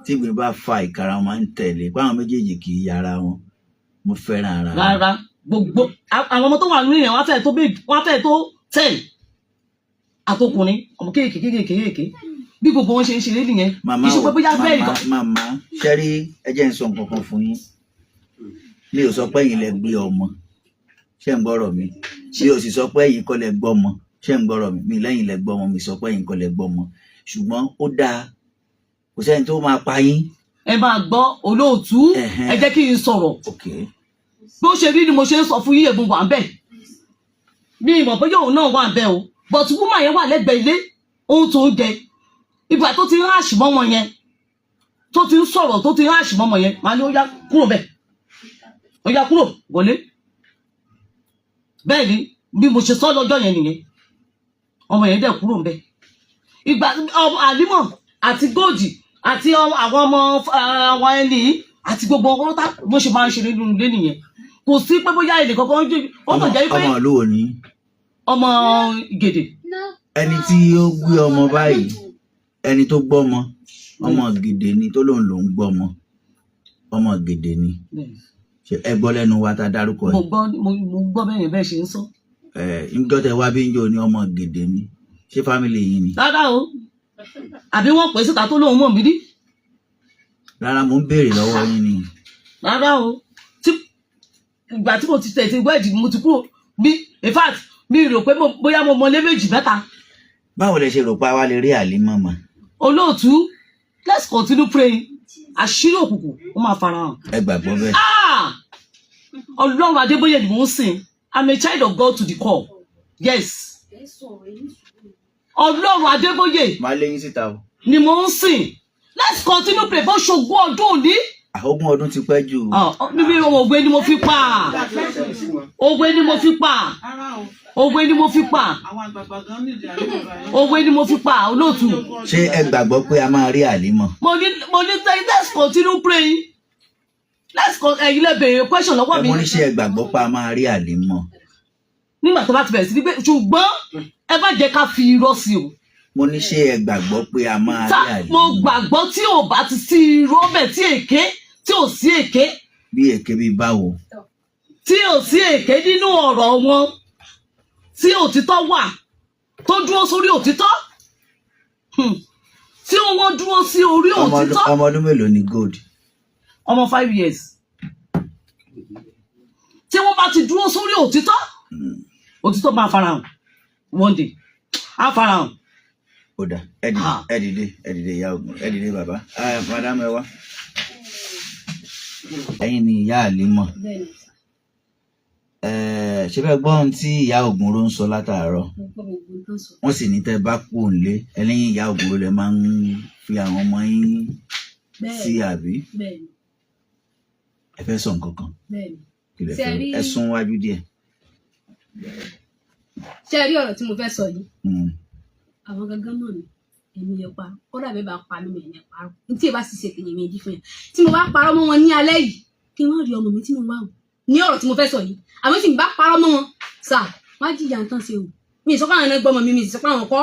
tígbìn bá fa ìkarahun máa ń tẹ̀lé báwọn méjèèjì kì í yára wọn mo fẹ́ràn ara. rárá gbogbo àwọn ọmọ tó wà nínú yẹn wọ́n fẹ́ tó 10 àtọkùnrin ọmọ kéèké bí gbogbo wọn ṣe ń ṣeré nìyẹn kì í ṣe pé bóyá bẹ́ẹ̀ nìkan. màmá ṣẹ́rí ẹ jẹ́ n sọ nǹkan kan fún yín mi ò sọ pé ẹ̀yin lẹ gbé ọmọ ṣé ń gbọ́rọ̀ mi mi ò sì sọ pé ẹ̀yin kọ́ lẹ gbọ́ ọmọ ṣé ń gbọ́rọ̀ mi lẹ́yìn lẹ gbọ́ ọmọ mi sọ pé ẹ̀yin kọ́ lẹ gbọ́ ọmọ ṣùgbọ́n ó dáa kò sẹ́ni tó máa pa yín. ẹ máa gbọ́ olóòtú ẹ jẹ́ kí n sọ̀rọ̀ bó ṣe rí ni mo ṣe ń sọ fún yín ègbón wà bẹ́ẹ̀ mi ìmọ̀ bóyá òun náà wà bẹ́ẹ̀ o but woman yẹn wà lẹ́gbẹ̀ẹ́ ilé ohun tó ń jẹ ìgbà tó ti ń ráàṣì mọ́mọ yẹn tó ti ń sọ̀rọ̀ tó ti ń ráàṣì mọ́mọ yẹn màá ní ó yá kúrò bẹ́ẹ̀ ó yá kúrò wọlé bẹ́ẹ̀ ni bí mo ṣe sọ lọ́jọ́ yẹn nìyẹn ọmọ yẹn dẹ̀ kúrò bẹ́ẹ̀ ìgbà àlímọ̀ àti góòdì àti àwọn ọmọ àwọn ẹni àti gbogbo ọkọ tá bó ṣe máa ń ṣe nínú ilé nìyẹn kò sí pé bóyá èdè kankan ó kàn jẹ́ pé ọmọ olówó ni ọmọ Ìgèdè. ẹni tí ó gbé ọmọ báyìí ẹni tó gbọ́ ọmọ Ìgèdè ni tó lòun lòún gbọ́ ọmọ Ìgèdè ni ẹ gbọ́ lẹ́nu wa tá a dárúkọ yìí. mo gbọ́ bẹ́ẹ̀ bẹ́ẹ̀ ṣe ń sọ. njọ́ tẹ wá bí njọ́ ni ọmọ Ìgèdè ni ṣé fámìlì yìí ni. rárá o àbí wọ́n pè síta tó lóun mọ̀ mí rí. rárá mo ń béèrè lọ́wọ́ yín ni. rárá o ìgbà tí mo ti tẹ̀ ti wẹ́ẹ̀dì mo ti kúrò bí in fact mi rò pé bóyá mo mọ lé méjì mẹ́ta. báwo lẹ ṣe rò pé àwa lè rí àlímọ̀ mọ́. olóòtú let's continue praying àṣírí òkùnkùn ó máa farahàn. ẹ gbàgbọ́ bẹ́ẹ̀. Ọlọ́run Adébóyè ni mò ń sìn I'm a child of God to the core yes. Ọlọ́run Adébóyè máa lé yín síta o. ni mò ń sìn let's continue pray bó ṣogún ọdún òní. ogún ọdún ti pẹ́ jù. bíbí òwe ni mo fi pa òwe ni mo fi pa òwe ni mo fi pa òwe ni mo fi pa olóòtú. ṣé ẹ gbàgbọ́ pé a máa rí àlímọ̀. mo ní let's continue praying ẹ̀yin lè béèrè question lọ́wọ́ mi. mo ní ṣé ẹ gbàgbọ́ pé a máa rí àlímọ̀. nígbà tó bá ti bẹ̀rẹ̀ sí gbé ṣùgbọ́n ẹ bá jẹ́ ká fi irọ́ sí o. mo ní ṣé ẹ gbàgbọ́ pé a máa rí àlímọ̀. mo gbàgbọ́ tí ò bá ti sí irọ́ bẹ̀ tí èké tí ò sí èké. bí èké bíi báwo. tí ò sí èké nínú ọ̀rọ̀ wọn tí òtítọ́ wà tó dúró sórí òtítọ́ tí wọ́n dúró sí orí òtítọ́. ọmọ ọdún mélòó ni Gold. ọmọ 5 years. tí wọ́n bá ti dúró sórí òtítọ́ òtítọ́ máa farahàn one day á farahàn. ó dà ẹ dìde ìyá Ògùn ẹ dìde bàbá madam ẹ wá. ẹ̀yin ni ìyá àlímọ̀ ṣe fẹ́ gbọ́ ohun tí ìyá Ògùn ló ń sọ látàárọ̀ wọ́n sì ní tẹ́ bá kú òǹlé ẹlẹ́yìn ìyá Ògùn ló lè máa ń fi àwọn ọmọ yín sí àbí ẹ fẹ́ sọ nǹkan kan kí lẹ fẹ́ ẹ sún wájú díẹ̀. ṣé ẹ rí ọ̀rọ̀ tí mo fẹ́ sọ yìí àwọn gangan mọ̀ ní èmi yẹn pa kódà bẹ́ẹ̀ bá pa mí mi ní parọ́ tí ẹ bá sì ṣe tèmi méjì fún yẹn tí mo bá parọ́ mọ́ wọn ní alẹ́ yìí kí wọ́n rí ọmọ mi tí mo wá o ní ọ̀rọ̀ tí mo fẹ́ sọ yìí àmọ́ tí mo bá parọ́ mọ́ wọn sà wọ́n á jìyà nǹkan ṣe o mi ì sọ pé àwọn ẹgbẹ́ ọmọ mi ì sọ pé àwọn kọ́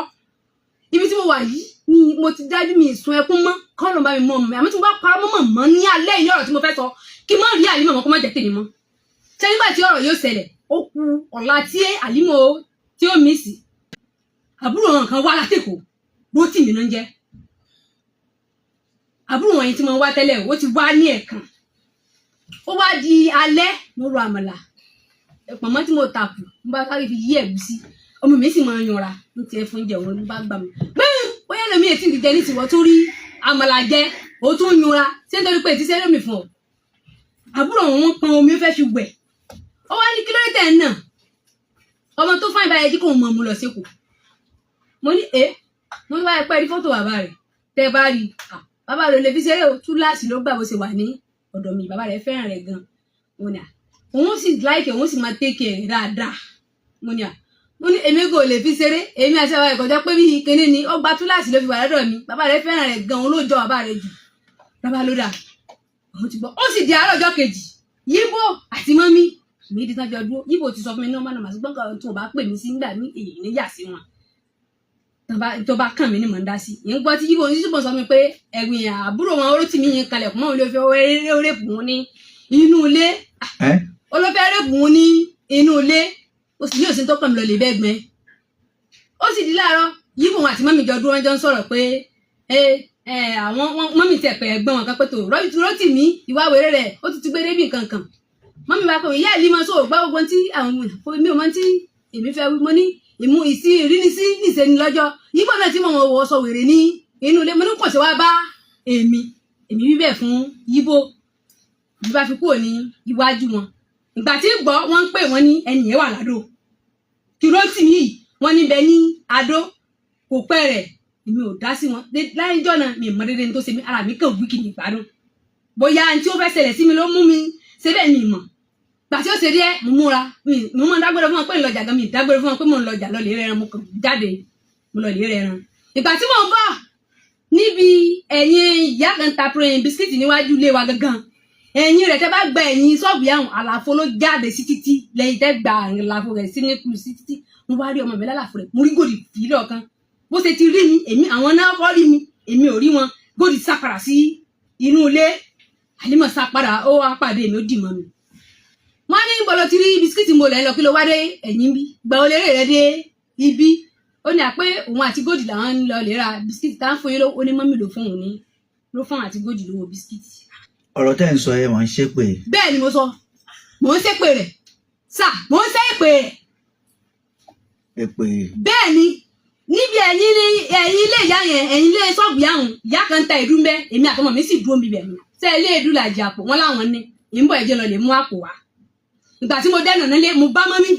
ibi tí mo wà yìí ni mo ti dájú mi ì sun ẹkún mọ́ kọ́ ló ń bá mi mọ́ ọmọ mi àmọ́ tí mo bá parọ́ mọ́ mọ́ ní alẹ́ yìí ọ̀rọ̀ tí mo fẹ́ sọ kí n má rí àlímọ̀ mọ́ kó má jẹ́ tèmi mọ́ ṣé nígbà tí ọ̀rọ̀ yóò ṣẹlẹ̀ ó ku ọ̀la tí àlímọ̀ tí ó mí sí àbúrò wọn kan wá látẹ̀kọ̀ rótì mi ló ń jẹ́ àbúrò wọn yìí tí mo wá tẹ́lẹ̀ ó ti wá ní ẹ̀kan ó wá di alẹ́ mo ro àmàlà ẹ̀pọ̀n mọ́ tí mo tàkù mo bá sáré fi yí ẹ̀gúsí ọmọ mi sì máa ń yanra ní tiẹ̀ fún jẹun ló bá gbà mí bẹ́ẹ̀ bóyá lómi ètí ìdíjẹ ní tiwọ́ tó rí àmàlà jẹ ó tún yanra ṣé nítorí pé ètí sẹ́rẹ́ mi fún ọ àbúrò wọn pọn omi ó fẹ́ fi wẹ̀ ó wá ní kí ló dé tẹ̀ náà ọmọ tó fáìn báyẹn jí kò mọ̀ mo lọ síkù mo ní mo ní wáyé pẹ́ rí fọ́tò bàbá rẹ̀ tẹ́ bá rí bàbá rẹ̀ lè fi ṣeré o túláàsì ló gbà bó ṣe wà ní ọ̀dọ̀ mi bàbá rẹ̀ fẹ́ràn rẹ̀ gan mo ní òun sì láìkè òun sì máa tẹ́kẹ̀ rẹ̀ dáadáa mo ní èmi kò lè fi ṣeré èmi àti àwọn ẹ̀kọ́jọ́ pé bí kinní ni ó gba túláàsì ló fi wà lọ́dọ̀ mi bàbá rẹ̀ fẹ́ràn rẹ̀ gan òun ló jọ bàbá rẹ̀ jù bàbá ló dà òun ti gbọ́ ó sì di àárọ̀ ọjọ́ kejì yíbò àti mọ́mí mi di tájọ dúró yíbò ti sọ fún mi ní ọmọ náà màsí gbọ́ngàn tó bá pè mí sí nígbà ní èyí ní yà sí wọn tó bá kàn mí ní mọ̀ ń dá sí yẹn gbọ́ tí yíbò oníṣùbọ̀ sọ mi pé ẹ̀gbìn àbúrò wọn oró tì mí yẹn kalẹ̀ kùn mọ́ òun ló fẹ́ rẹ́pù wọn ní inú ilé ó ló fẹ́ rẹ́pù wọn ní inú ilé ó sì ní òsín tó kàn mí lọ lè bẹ́ẹ̀ gbẹ́ ó sì di láàárọ̀ yíbò wọn àti mọ́mí jọ dúró wọn jọ ń sọ̀rọ̀ pé àwọn mọ́mí tẹ̀ pẹ̀ ẹ̀gbọ́n wọn kan pé tó rọ́tì mí ìwà wèrè rẹ̀ ó ti gbé débì kankan mọ́mí bá pè ìyá ìlímọ̀ sóò gbá gbogbo tí àwọn mi ò mọ tí èmi fẹ́ wí mo ní ìmú ìsí ìrínisí nìṣẹ́ni lọ́jọ́ yíbò náà tí mo wọ̀ sọ wèrè ní inú ilé mo ní pọ̀ sí wá bá èmi wí bẹ́ẹ̀ fún yíbò bí bá fi kúrò ní iwájú wọn ìgbà tí gbọ́ wọ́n ń pè wọ́n ní ẹnìyẹn wà ládò kìrọ́tì yìí wọ́n níbẹ̀ ní adó kò pẹ́ rẹ̀ èmi ò dá sí wọn láìjọ́ náà mi mọ dédé ní tó ṣe mí ara mi kàn wí kì ní ìgbádùn bóyá tí ó fẹ́ ṣẹlẹ̀ sí mi ló mú mi ṣe bẹ́ẹ̀ mi mọ̀ gbà tí ó ṣe díẹ̀ mo múra mo mọ̀ dágbére fún wọn pé ń lọjà gan mi dágbére fún wọn pé mo ń lọjà lọ lè rẹran mo kàn jáde mo lọ lè rẹran ìgbà tí mo ń bọ̀ níbi ẹ̀yìn ìyá kan ta pé bisikíìtì níwájú ilé wa gangan ẹ̀yìn rẹ̀ tẹ́ bá gba ẹ̀yìn ṣọ́ọ̀bù yàrá àlàfo ló jáde sí títí lẹ́yìn tẹ́ gba àlàfo rẹ̀ sí nípìlú sí títí mo bá rí ọmọ mi lálàfo rẹ̀ mo rí gòdì fìlọ̀ kan bó ṣe ti rí mi èmi àwọn náà kọ́ rí mi èmi ò rí wọn gòdì sá padà sí inú ilé àlímọ̀ sá padà ó wá pàdé mi ó dì mọ́ mi wọ́n ní gbọ́dọ̀ ti rí bisikíìtì mo lẹ́ lọ kí ló wá dé ẹ̀yìn bí gba olè rẹ̀ dé ibi ó ní àpé òun àti gòdì làwọn ń lọ lè ra bisikíìtì tá à ń fún yín ló ní mọ́mì ló fún òun ní ló fún àti gòdì lówó bisikíìtì. ọ̀rọ̀ tẹ́ ń sọ ẹ mọ̀ ń ṣépè. bẹ́ẹ̀ ni mo sọ mò ń ṣépè rẹ̀ sà mò ń ṣépè rẹ̀. èpè. bẹ́ẹ̀ ni níbi ẹ̀yìn ilé ìyá yẹn ẹ̀yìn ilé ṣọ́ọ̀bù yàhùn ìyá kan ta ìdú mbẹ́ èmi àtọmọ mi sì dúró bíbẹ̀ mi ṣe ilé ìdú làjì àpò wọn láwọn ní ìbọ̀ ẹ̀jẹ̀ lọ lè mú àpò wá ìgbà tí mo dẹ́nà nílé mo bá mọ́mí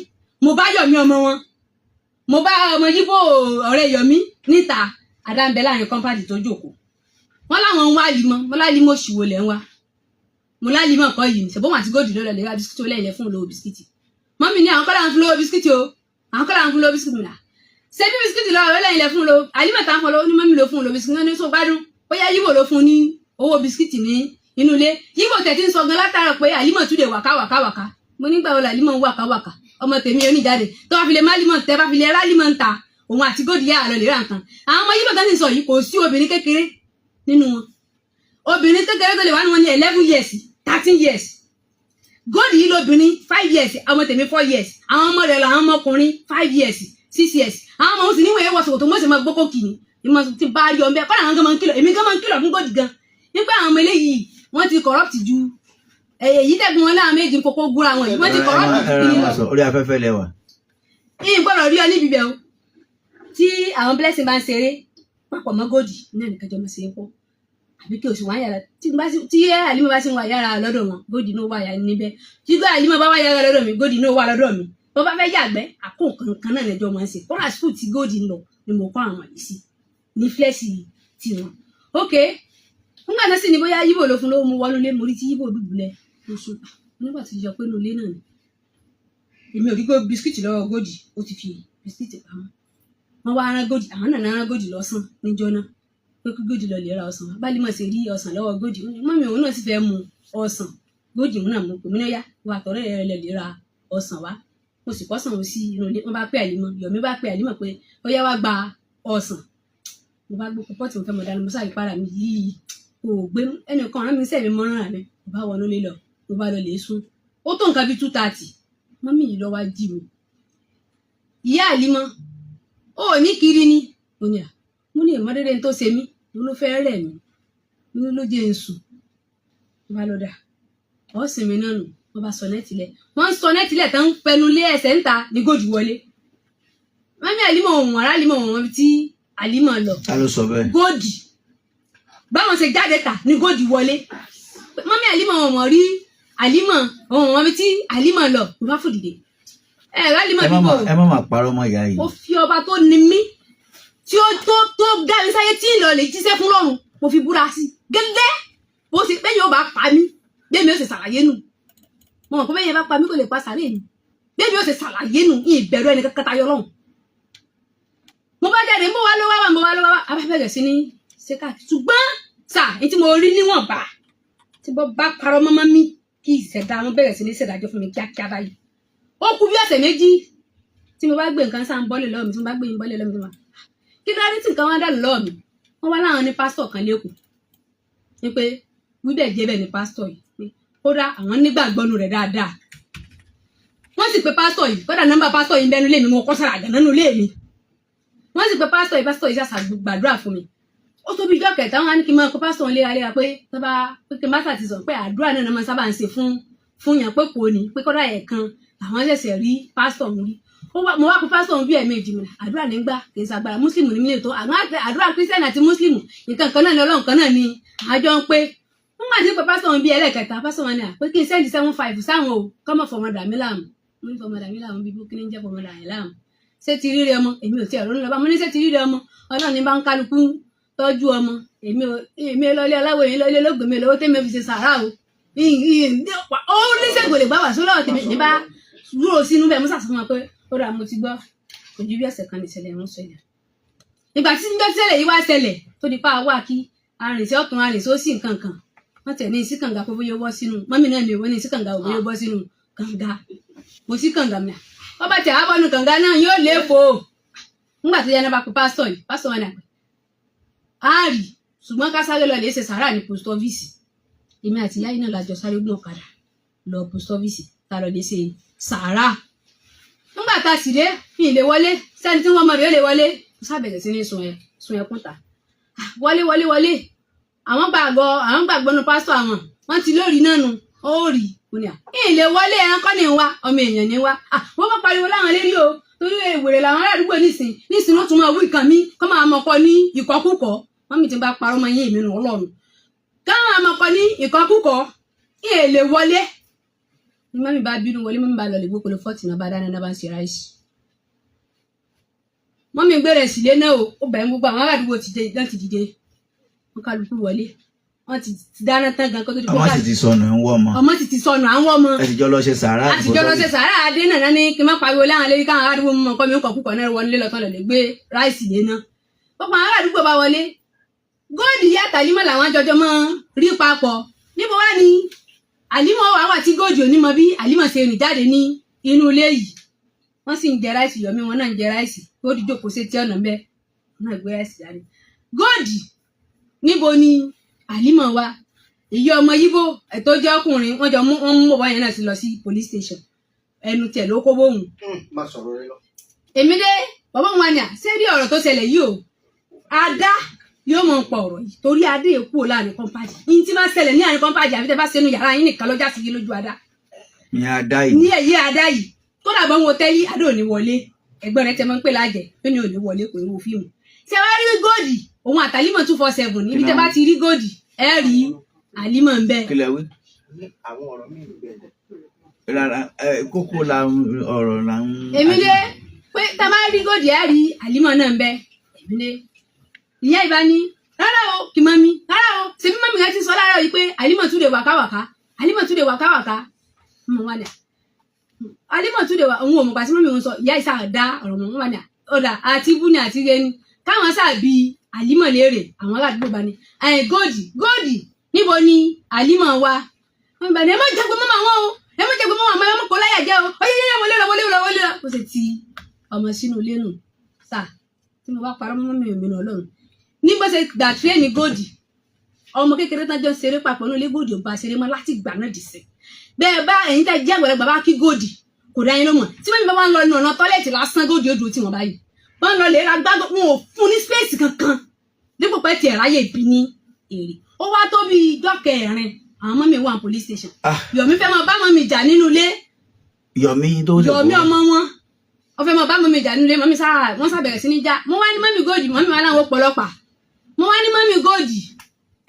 mo bá yọ̀mí ọmọ wọn mo bá ọmọ yíbò ọ̀rẹ́ yọ̀mí níta àdáńbẹ láàrin kọ́mpáàdì tó jókòó wọn láwọn ń wá limọ mo lá limọ ṣìwò lẹ́ ń wá mo lá limọ kọ́ yìí ṣùgbọ́n wọn àti góòdì ló lọ lè ra bisikíìtì ó lẹ́yìn fún olówó bisikíìtì mọ́mí ní àwọn kọ́lá ń fún lówó bisikíìtì o àwọn kọ́lá ń fún lówó bisikíìtì mi là ṣé bí bisikíìtì lọ ọ̀rọ̀ lẹ́yìn lẹ fún lo àlímọ̀tà ń fún lo ní mọ́mí ló fún lo bisikíìtì ní so gbádùn bóyá yíbò ló fún ní owó bisikíìtì ní inú ilé yíbò tẹ̀ tí ń sọ gan látara pé àlímọ̀ tún lè wàká mo nígbà wo làlímọ̀ ń wàká ọmọ tèmi oníjáde tó bá fi lè má límọ̀ tẹ́ bá fi lè rá límọ̀ ń ta òun àti góòdì yà lọ lè ra nǹkan àwọn ọmọ yíbò tán sì sọ yìí kò sí obìnrin kékeré nínú wọn obìnrin kékeré tó lè wá ní wọn ní 11 years 13 years góòdì yìí lóbìnrin 5 years ọmọ tèmi 4 years àwọn ọmọ rẹ̀ làwọn ọmọkùnrin 5 years 6 years àwọn ọmọ òun sì níwèé wọ sòkòtò mọ́sẹ̀ máa gbókò kì ní ìmọ̀ ti bá rí ọmọ ẹ̀ kọ́nà àwọn gan máa ń kìlọ̀ èmi gan máa ń kìlọ̀ fún góòdì gan nígbà àwọn ọmọ eléyìí wọ́n ti corrupt ju èyí tẹ̀gbọ́n wọn láwọn méjì kókó gúra wọn yìí wọ́n ti corrupt ju kí ni lọ. orí afẹ́fẹ́ lẹ́wà. ìyìn gbọ́dọ̀ rí ọ níbi bẹ́ẹ̀ o tí àwọn blessing bá ń ṣeré papọ̀ mọ́ góòdì náà nìkan jọ mọ́ sí epo àbí kí o sì wá yàrá tí àlímọ̀ bá sì ń wá yàrá lọ́dọ̀ wọn góòdì náà wà yàrá níbẹ̀ tí àlímọ̀ bá wá yàrá lọ́dọ̀ mi góòdì náà wà lọ́dọ̀ mi bó bá fẹ́ yàgbẹ́ àkó nǹkan náà lẹ́jọ́ máa ń ṣe kọ́ra school tí góòdì ń lọ ni mo kọ́ àwọn yìí sí ní flẹ́sì tiwọn. ok nígbà náà sì ni bóyá yíbò ló fún lówó mu wọnú ilé mo rí tí yíbò dùbúlẹ̀ lóṣù nígbà tí yọ pé inú ilé náà ni èmi ò rí gbó bisikíìtì lọ́wọ́ góòdì ó ti fi bisikíìtì pamọ́ wọ́n wá rán Góòdì àwọn náà rán Góòdì lọ́sàn níjọ́ náà pé kí Góòdì lọ lè ra ọsàn wá bálímọ̀ ṣe rí ọsàn lọ́wọ́ Góòdì mọ́mí òun náà sì fẹ́ mu ọsàn Góòdì òun náà mú pé mínáyà wà tọ̀rẹ́ rẹ̀ lè ra ọsàn wá mo sì kọ́sàn ó sí inú ilé wọ́n bá pè Àlímọ̀ Yọ̀mí bá pè Àlímọ̀ pé ó yá wá gba ọsàn mo bá gbé pọ́pọ́ tí mo fẹ́ mọ̀ dáná mo sáré para mi yìí kò gbé ẹnìkan rán mi sẹ́mi mọ́rán rẹ̀ mo bá wọnú lé lọ mo bá lọ lè sùn ó tó nǹkan bíi 2:30 mọ́mí yìí lọ wá jí mi ìyá Àlímọ̀ ó ní kiri ni mo ní à mo ní ìmọ̀ dédé tó ṣe mí mo ló fẹ́ rẹ̀ mí mo ní ló jẹ́ ń sùn mo bá lọ dà ọ́ sì mi náà nù wọ́n bá sọ nẹ́ẹ̀tì lẹ̀ wọ́n sọ nẹ́ẹ̀tì lẹ̀ tán pẹnu lé ẹsẹ̀ ń ta ní Góòdì wọlé mọ́mí Àlímọ̀ òun ará Àlímọ̀ òun tí Àlímọ̀ lọ ta ló sọ bẹ́ẹ̀ Góòdì báwọn ṣe jáde ta ní Góòdì wọlé mọ́mí Àlímọ̀ òun rí Àlímọ̀ òun tí Àlímọ̀ lọ mo bá fòdìdè Àlímọ̀ bíbò ẹ má máa parọ́ mọ́ ìyá yìí ó fi ọba tó ní mí tí ó tó dá mi sáyé tí ìlọ lè jíṣẹ́ fún lọ́run mo fi búra sí gẹ́gẹ́ bó ṣe bẹ́ẹ̀ yóò bá pa mí bẹ́ẹ̀ mi ó ṣe ṣàlàyé nù mo mọ̀ pé bẹ́ẹ̀ yẹn bá pa mí kò lè pa sàárè mi bẹ́ẹ̀ mi ó ṣe ṣàlàyé nù ìbẹ̀rù ẹni kankan tayọ lọ́hùn mo bá jáde mo wá ló wá a bá bẹ̀rẹ̀ sí ní ṣe káàkiri ṣùgbọ́n sà ní tí mo rí níwọ̀nba tí mo bá parọ́ mọ́mọ́ mi kí ìṣẹ̀dá wọn bẹ̀rẹ̀ sí ní ṣèdájọ́ fún mi kíákíá báyìí ó kú bí ọ̀sẹ̀ méjì tí mo bá gbé nǹkan sáà ń bọ́lẹ̀ lọ́wọ́ mi tí mo bá gbé yín bọ́lẹ̀ lọ́wọ́ mi tí mo bá kí ló dé tí nǹkan wọn dà lọ́wọ́ mi wọ́n wá láwọn ní pásítọ̀ kan lẹ́kọ̀ọ́ ní pé wíbẹ̀ jẹ́ bẹ́ẹ̀ ni pásítọ̀ yìí kódà àwọn nígbàgbọ́nu rẹ̀ dáadáa wọ́n sì pé pásítọ̀ yìí kódà nọ́mbà pásítọ̀ yìí ń bẹnu lé mi mo kọ́ sára àgànnà nínú lé mi wọ́n sì pé pásítọ̀ yìí ṣàṣà gbàdúrà fún mi ó tó bí ijọ́ kẹta wọn á ní kí n máa kó pásítọ̀ léraléra pé tọ́ba pé kí n bá ṣàtìsàn pé àdúrà náà máa sábà ń ṣe fún yàn pé kò ní pé kódà ẹ̀ẹ̀kan àwọn ṣẹ̀ṣẹ̀ rí pásítọ̀ ń rí mo wá kó pásítọ̀ ń bí ẹ̀ẹ̀mejì mi àdúrà nígbà kì í ṣàgbára mùsùlùmí ní mílíọ̀nù tó àwọn àdúrà kírísítẹ́nì àti mùsùlùmí nǹkan kan náà ní ọlọ́run kan náà ni àjọ ń pé wọ́n máa ti pé pásítọ̀ ń bí ẹlẹ́kẹta pásítọ̀ wọn ni à pé kí n sẹ́ndì 75 sáwọn o kọ́mọ̀ fọmọ dàmí láàmú mo ní fọmọ dàmí láàmú bíbú kí ní jẹ́ fọmọ dàmí láàmú ṣé ti rí rẹ ọmọ èmi ò tí ẹ̀rọ ńlọ bá mo ní ṣé ti rí rẹ ọmọ ọlọ́run ní bá ń kálukú tọ́jú ọmọ èmi lọlé aláwọ̀ èmi lọlé lọ́gbẹ̀ẹ́ mi lọ́wọ́ tẹ́mi fi ṣe sàrà o ó ní sẹ́gbọ̀n lè gbá wà sólọ́ tèmi ní bá dúró sínú bẹ́ẹ̀ mo sàṣọ fún wọn pé ó rà mo ti gbọ́ kò ju bí ọ̀sẹ̀ kan ní ìṣẹ̀lẹ̀ ń ṣẹlẹ̀ ìgbà tí níjọ́ tíṣẹ̀lẹ̀ yìí wá ṣẹlẹ̀ tó di pa wá kí arìnsí ọ̀tún arìnsí ó sì nǹkan kan wọ́n tẹ̀ ní ìsíkànga pé bóyá ó bọ́ sínú mọ́mí náà ní ìwé ní ìsíkànga ò bóyá ó bọ́ sínú kànga mo sí kànga mi wọ́n bá tẹ̀ á bọ́nu kànga náà yóò léèpo nígbà tó yẹ ní bá pe pásítọ̀ yìí pásítọ̀ wọn ni àpẹ àárì ṣùgbọ́n ká sáré lọ lè ṣe sàárà ní post office èmi àti ìyá yìí náà lájọ sáré gbọ́n ọ̀kadà lọ post office tá lọ lè ṣe sàárà nígbà tá a sì dé mi ì lè wọlé sẹ́ni tí wọ́n mọ̀ rèé lè wọlé mo sábẹ̀rẹ̀ sí ní sun ẹkún ta wọlé àwọn gbàgbọ́ nu pásítọ̀ àwọn wọ́n ti lórí náà nu ó rí mo ní à ì lè wọlé ẹran kọ́ ni ń wá ọmọ èèyàn ni wá wọ́n mọ̀ pariwo láwọn lérí o torí èwèrè làwọn ará àdúgbò nísìn ó tún máa wú ìkàn mi kọ́ máa mọ̀kọ ní ìkọkúkọ wọ́n mi ti bá parọ́ mọ́ yín ìmínú ọlọ́run káwọn àmọ̀kọ ní ìkọkúkọ ì lè wọlé ní mọ́mí bá bínú wọlé mọ́mí bá lọ lè gbókòló 40 náà bá dáná náà bá ń ṣe ráìsì mọ́mí gbére sílé náà ó bẹ̀rẹ̀ gbogbo àwọn ará àdúgbò ti dìde wọ́n kálukú wọlé wọ́n ti dáná tán gan kó tó di ọmọ sì ti sọnù ń wọ́ ọmọ ọmọ sì ti sọnù à ń wọ́ ọmọ àtijọ́ lọ ṣe sàárà adé náà ní kí n má pariwo láwọn lérí káwọn ará àdúgbò mọ̀ kọ́ mi ń kọ̀ púpọ̀ náà wọlé lọ́tọ́ lọ lè gbé ráìsì lé náà gbogbo àwọn ará àdúgbò bá wọlé Góòdì yá Àlímọ̀ làwọn jọjọ mọ́ rí papọ̀ níbo wá ni Àlímọ̀ wà tí Góòdì ò ní mọ bí Àlímọ̀ ṣe rìn jáde ní inú ilé yìí wọ́n sì ń jẹ ráìsì Yọ̀mí wọn náà ń jẹ ráìsì Góòdì jókòó sí tí ọ̀nà ń bẹ náà gbé ráìsì jáde Góòdì níbo ni Àlímọ̀ wa èyí ọmọ yíbó ẹ̀tọ́ jẹ́ ọkùnrin wọ́n jọ wọ́n mú bọ́ yẹn náà ti lọ sí police station ẹnu tẹ̀ ló kó bóun. má sọ̀rọ̀ rẹ lọ. èmi dé bàbá wọn ni à ṣé rí ọ̀rọ̀ tó ṣẹlẹ̀ yìí o adá yóò mọ̀ ń pa ọ̀rọ̀ yìí torí adé èkó láàrin kọ́ńpájì yìí tí máa ṣẹlẹ̀ ní àárín kọ́ńpájì àfi tẹ́ bá ṣẹnu yàrá yín nìkan lọ́jà sí lójú adá. ní ẹ̀yẹ adá yìí tó dàbọ̀ wọn tẹ́lí adó ò ní wọlé ẹgbẹ́ rẹ tẹ mọ́ ń pè lájẹ pé ní ò ní wọlé kò ní wo fíìmù. ṣé wàá rí Góòdì òun àtàlímọ̀ 247 níbi tẹ́ bá ti rí Góòdì ẹ rí Àlímọ̀ ń bẹ. kílẹ̀ wí. àwọn ọ̀rọ̀ mi ìlú bẹ́ẹ̀ rárá kókó la ọ̀rọ̀ là ń. èmi dé pé tá a bá rí Góòdì ẹ rí Àlímọ̀ náà ń bẹ èmi dé ìyá ìbá ní rárá o kì mọ́ mi rárá o ṣèbí mọ́mí rẹ ti sọ láàárọ̀ yìí pé Àlímọ̀ tún lè wàkáwàká Àlímọ̀ tún lè wàkáwàká mọ̀ wá dà Àlímọ̀ tún lè wà òun ò mọ̀ pàṣẹ mọ́mí òun sọ ìyá ìsà dá ọ̀rọ̀ mọ̀ wá dà ọ̀dà àti búni àti rẹni káwọn sàbí àlímọ̀ léèrè àwọn aládùúgbò bá ní góòdì níbo ni àlímọ̀ wa wọn bá ní ẹ má jẹ pé mọ́mọ́ àwọn o ẹ má jẹ pé mọ́mọ́ àwọn ẹ má kó láyà jẹ́ o ó yẹ wọlé lọ ó sì ti ọmọ sínú ilé nù sà tí mo bá parọ́ mọ́ mi ò mìíràn ọlọ́run ní bó ṣe gbà tírẹ́ẹ̀nì góòdì ọmọ kékeré tán jọ ṣeré papọ̀ ní ilé góòdì ò bá ṣeré mọ́ láti gbà náà dì sí bẹ́ẹ̀ bá ẹ̀yin tẹ́ jẹ́ àgbàlagbà bá kí góòdì kò dá yín ló mọ̀ tí wọ́n bá wà ń lọ ní ọ̀nà tọ́lẹ̀tì lásán góòdì ó dúró tí wọ́n bá yìí wọ́n lọ lè ra gbágbó wọn ò fún ní space kankan dípò pé tiẹ̀ ráyè bí ní èrè ó wá tó bí ijọ́ kẹrin àwọn ọmọ mi wà ní police station Yọ̀mí fẹ́ máa bá ọmọ mi jà nínú ilé Yọ̀mí ọmọ wọn ó fẹ́ máa bá ọmọ mi jà nínú ilé mọ́mí wọ́n sábẹ̀rẹ̀ sí ní já mo wá ní mọ́mí góòdì mọ́mí wà láwọn ọ̀pọ̀lọpàá mo wá ní mọ́mí góòdì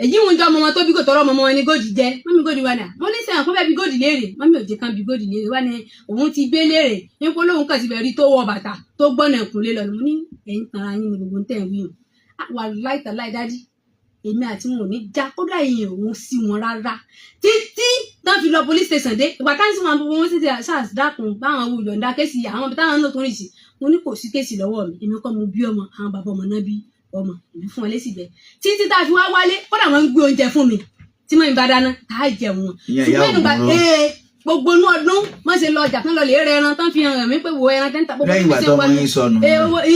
èyí ń jọ ọmọ wọn tó bí kò tọrọ ọmọ wọn ni góòdì jẹ mọ́mí góòdì wà náà mo ní sẹ́yìn kó fẹ́ bí góòdì léèrè mọ́mí ò jẹ́ kan bí góòdì léèrè wà ní òun ti gbé léèrè ní kó lóun kàn ti bẹ̀rí tó wọ bàtà tó gbọ́nà ẹ̀kúnlé lọ mo ní ẹ̀yìn tanra yín ni gbogbo tẹ̀ ń wí o wà láìta láìdájí èmi àti wọn ò ní já kódà ìyẹn òun sí wọn rárá títí tán fi lọ police station dé ìgbà táwọn sì máa bọ wọn sì ti sars dákun báwọn wo yọ̀ǹda kéèsì àwọn táwọn náà tó rìn sí mo ní kò sí kéèsì lọ́wọ́ mi èmi kọ́ mo bí ọmọ àwọn bàbá ọmọ náà bí ọmọ ìbí fún ọ lésì bẹ́ẹ̀ títí tá a fi wá wálé kódà wọn ń gbé oúnjẹ fún mi tí mo ń bá dáná tá a jẹun wọn ṣùgbọ́n ìgbà gbogbo inú ọdún wọ́n ṣe lọ ọjà tán lọ lè rẹ ẹran tán fi hàn mí pé wo ẹran 10,000 gbogbo lẹ́yìn ìgbà tó ọmọ yín sọnù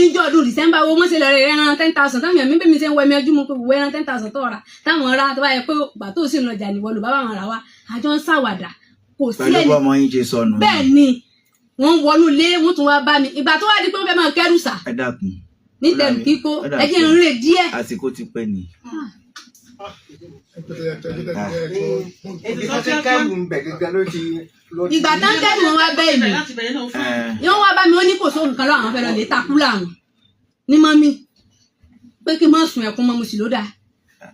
ìjọ ọdún December wo wọ́n ṣe lọ rẹ ẹran 10,000 táwọn èèyàn mi bẹ́ẹ̀ mi ṣe ń wọ ẹ̀mí ọdún mu pé wo ẹran 10,000 tó rà táwọn ra tó bá yẹ pé ìgbà tó sì ń lọ jà níwọ̀ ló bá wọn rà wá àjọ ń ṣàwàdà kò sí pẹ̀lú bọ́ ọmọ yín ṣe sọnù bẹ́ẹ̀ ni wọ́n wọnú ilé wọ́n tún wá bá mi ìgbà tó wá di pé wọ́n fẹ́ máa kẹ́rù sà ẹ dákun ní tẹ̀lù kíkó ẹjẹ́ ń rè díẹ̀. àsìkò ti pẹ́ ni. ìgbà tá ń kẹ́rù wọn wá bẹ́ẹ̀ mi yóò wá bá mi ó ní kò sóhun kan lọ àwọn fẹ́ lọ lè takú láwọn ní mọ́mí pé kí n má sùn ẹ̀kún mọ́ mo sì ló dáa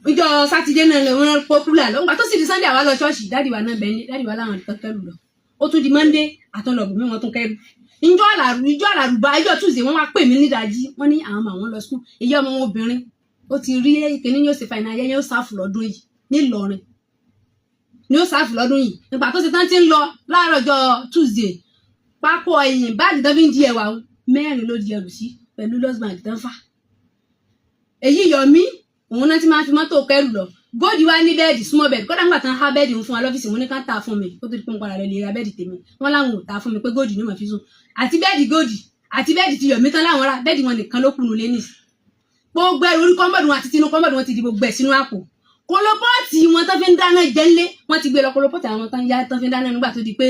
ìjọ sátidé náà lè wọ́n pọ́pùlà lọ nígbà tó sì di Sunday àwa lọ ṣọ́ọ̀ṣì dáàdì wa náà bẹ́ẹ̀ ni dáàdì wa láwọn nìkan kẹ́rù lọ ó tún di Monday àtọ́lọ̀bù mi wọ́n tún kẹ́rù ìjọ àlàrúbá ìjọ Tuesday wọ́n wá pè mí nídàájí wọ́n ní àwọn àwọn lọ skul èyí ọmọ wọn obìnrin ó ti rí kíní yóò ṣe fàìnà ayẹyẹ ó sáfù lọ́dún yìí nílọrin ni ó sáfù lọ́dún yìí nígbà tó ṣe tán ti ń lọ láàárọ̀ ọjọ́ Tuesday pápọ̀ ẹ̀yìn báàgì tó fi ń di ẹ̀wà 4 ló di ẹrù sí pẹ̀lú lọ́sibàgì tó ń fà èyí Yọ̀mí òun náà ti máa fi mọ́tò kẹrù lọ góòdì wá ní bẹ́ẹ̀dì small bed kódà nígbà tán há bẹ́ẹ̀dì ń fún wa lọ́fíìsì wọn ní ká tà fún mi kó tó di pé ń padà rẹ̀ lè ra bẹ́ẹ̀dì tèmi wọ́n láwọn ò tà fún mi pé góòdì ní màá fi sùn àti bẹ́ẹ̀dì góòdì àti bẹ́ẹ̀dì ti Yọ̀mí tán láwọn ra bẹ́ẹ̀dì wọn nìkan ló kùnú lẹ́nì gbogbo ẹrù orí kọ́ńbọ̀dù wọn àti tinú kọ́ńbọ̀dù wọn ti di gbogbo ẹ̀ sínú àpò kolopọ́ọ̀tì wọn tán fi ń dáná jẹ́ńlé wọ́n ti gbé lọ kolopọ́ọ̀tì àwọn tán yá tán fi ń dáná nígbà tó di pé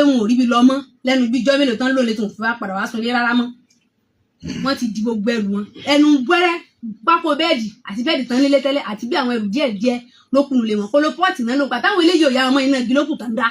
wọn ò rí bi lọ mọ́ lẹ́nu bíjọ́ mélòó tán lò lè tún fi wá padà wá sunlé rárá mọ́ wọ́n ti di gbogbo ẹrù wọn ẹnu gbẹ́rẹ́ pápó bẹ́ẹ̀dì àti bẹ́ẹ̀dì tán nílé tẹ́lẹ̀ àti bí àwọn ẹrù díẹ̀ lókùnrin lè wọn kolopọ́ọ̀tì náà ló gbà táwọn eléyìí ò yá ọmọ iná igi lókùn tán dá.